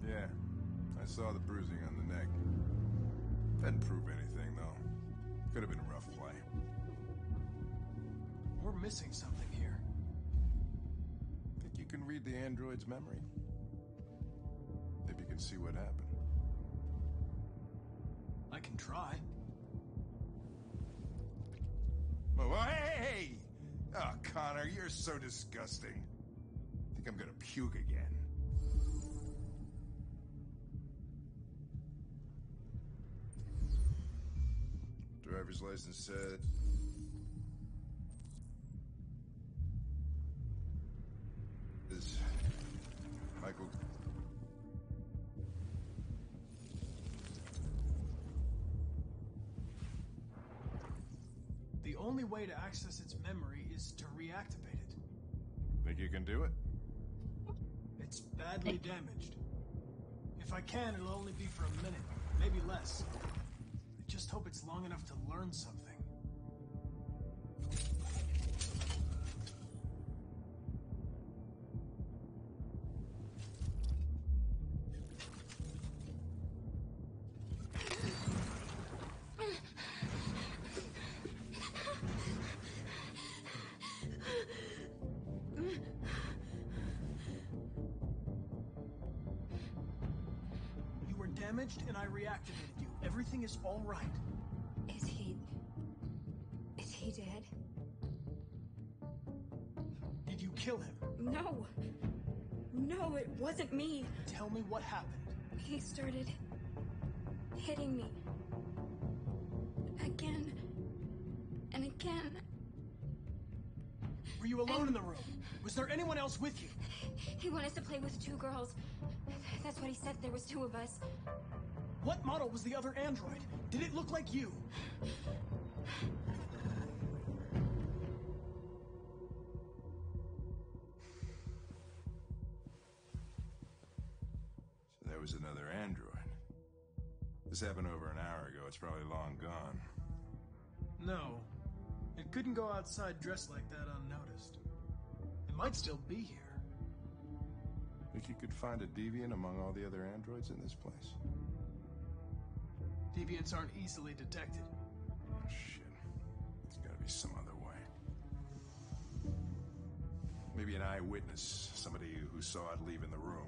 Yeah, I saw the bruising on the neck. Didn't prove anything, though. Could have been a rough play. We're missing something here. Think you can read the android's memory? Maybe you can see what happened. I can try. Oh, hey! Oh, Connor, you're so disgusting. I think I'm gonna puke again. Driver's license said... is Michael... The only way to access its memory is to reactivate it. Think you can do it? It's badly damaged. If I can, it'll only be for a minute, maybe less. I just hope it's long enough to learn something. Damaged and I reactivated you. Everything is all right. Is he dead? Did you kill him? No. No, it wasn't me. Tell me what happened. He started hitting me. Again. And again. Were you alone in the room? Was there anyone else with you? He wanted us to play with 2 girls. That's what he said. There was 2 of us. What model was the other android? Did it look like you? So there was another android. This happened over an hour ago. It's probably long gone. No. It couldn't go outside dressed like that unnoticed. It might still be here. Think you could find a deviant among all the other androids in this place? Deviants aren't easily detected. Oh, shit. There's gotta be some other way. Maybe an eyewitness, somebody who saw it leaving the room.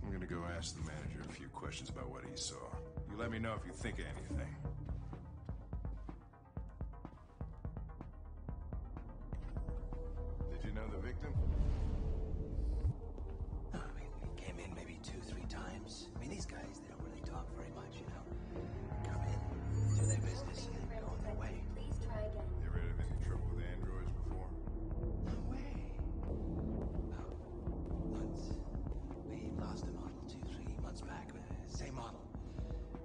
I'm gonna go ask the manager a few questions about what he saw. You let me know if you think of anything. Did you know the victim? I mean, we came in maybe 2-3 times. I mean, these guys, they don't really talk very much, you know. Come in, do their business, and then go on their way. Please try again. You ever had any trouble with androids before? No way. Well, once we lost a model 2-3 months back. Same model.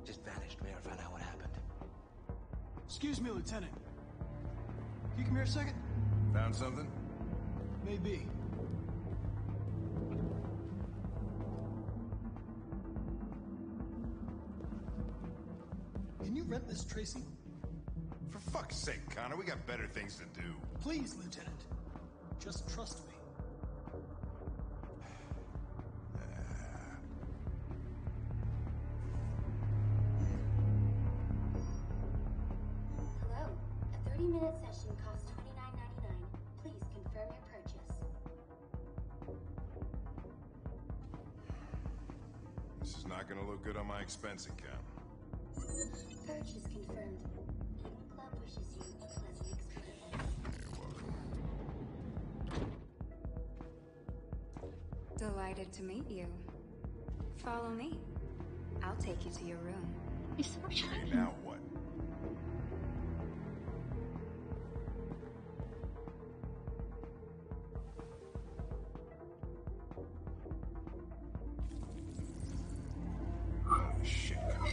Just vanished. We never found out what happened. Excuse me, Lieutenant. Can you come here a second? Found something? Maybe. Can you rent this, Tracy? For fuck's sake, Connor, we got better things to do. Please, Lieutenant. Just trust me. Hello. A 30-minute session costs $29.99. Please confirm your purchase. This is not gonna look good on my expense account. Purchase confirmed. Eden Club wishes you a pleasant experience. You're welcome. Delighted to meet you. Follow me. I'll take you to your room. He's so shy. Okay, now what? Holy shit. What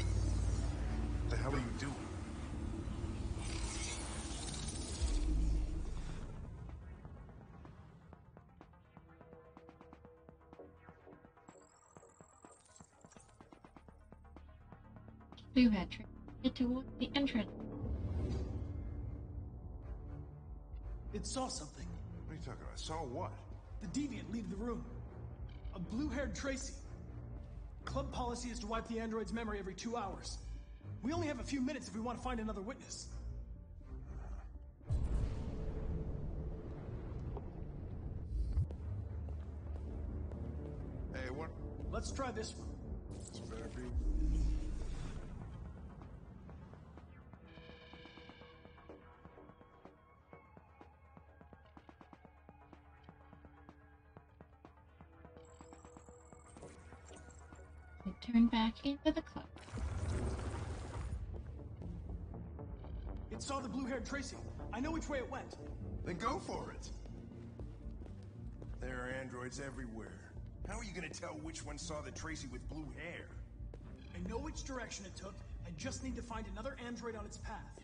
the hell are you doing? Blue hat trick. Get towards the entrance. It saw something. What are you talking about? Saw what? The deviant leave the room. A blue-haired Tracy. Club policy is to wipe the android's memory every 2 hours. We only have a few minutes if we want to find another witness. Hey, what? Let's try this one. This better be. turn back into the club. It saw the blue-haired Tracy. I know which way it went. Then go for it. There are androids everywhere. How are you gonna tell which one saw the Tracy with blue hair? I know which direction it took. I just need to find another android on its path.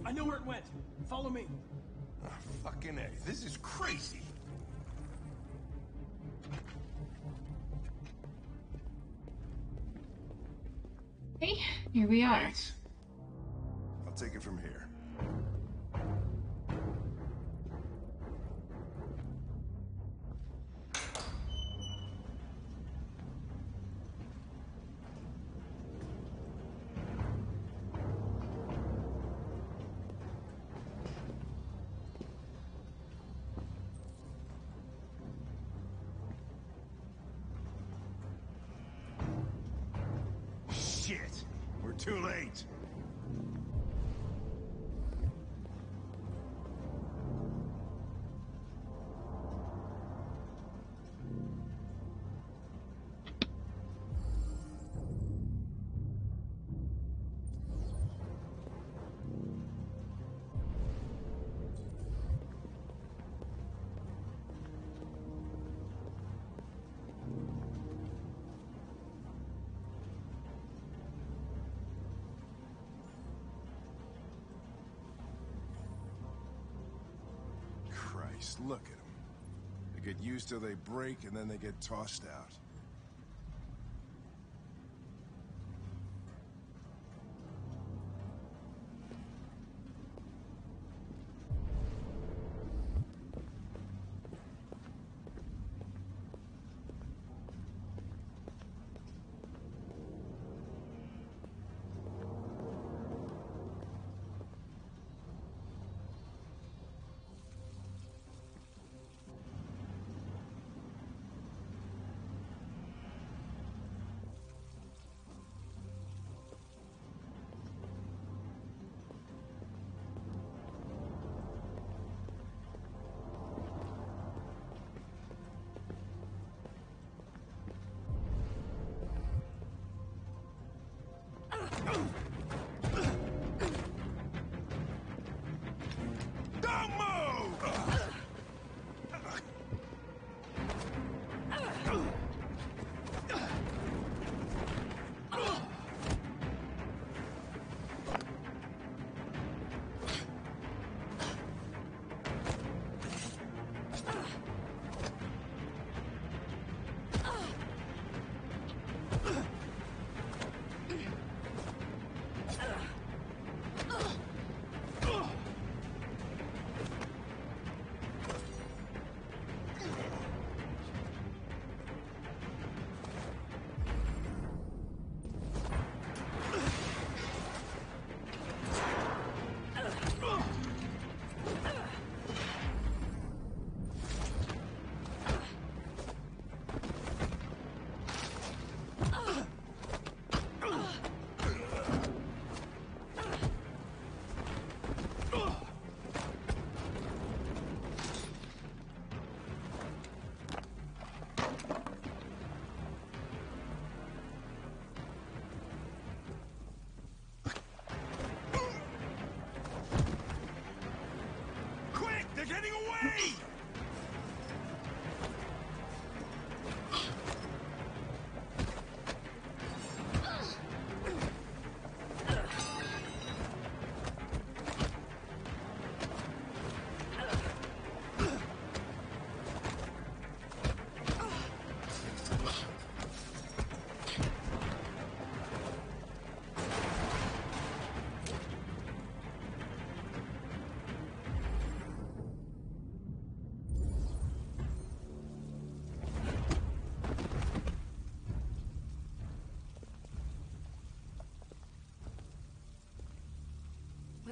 I know where it went. Follow me. Oh, fucking A. This is crazy. Okay, here we are. Right. I'll take it from here. Shit! We're too late. Christ, look at them. They get used till they break, and then they get tossed out.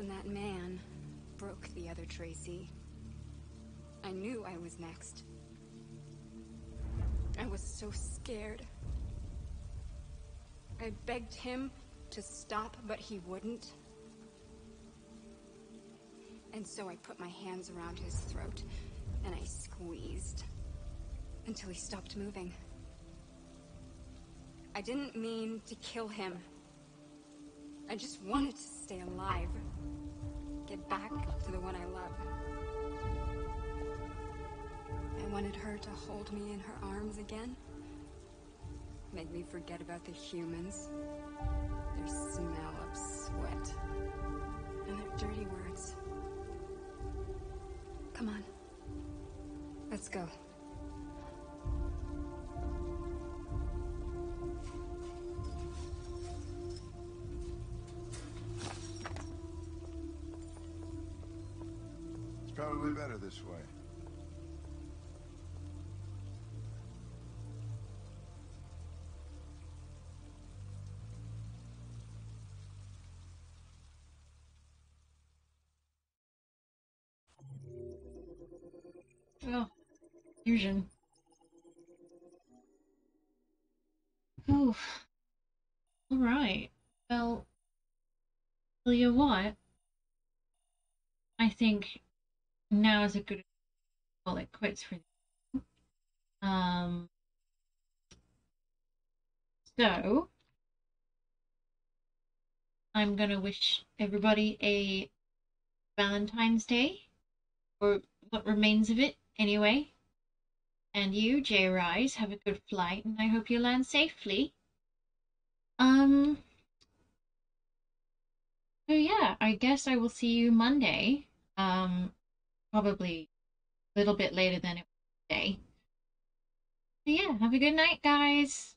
when that man broke the other Tracy, I knew I was next. I was so scared. I begged him to stop, but he wouldn't. And so I put my hands around his throat, and I squeezed until he stopped moving. I didn't mean to kill him. I just wanted to stay alive. Get back to the one I love. I wanted her to hold me in her arms again. Make me forget about the humans. Their smell of sweat. And their dirty words. Come on. Let's go. It's probably better this way. Oh, fusion. Oh, all right. Well, tell you what. I think now is a good call it quits for you. So I'm gonna wish everybody a Valentine's Day, or what remains of it, anyway. And you, J Rise, have a good flight, and I hope you land safely. So yeah, I guess I will see you Monday. Probably a little bit later than it was today. So yeah, have a good night, guys.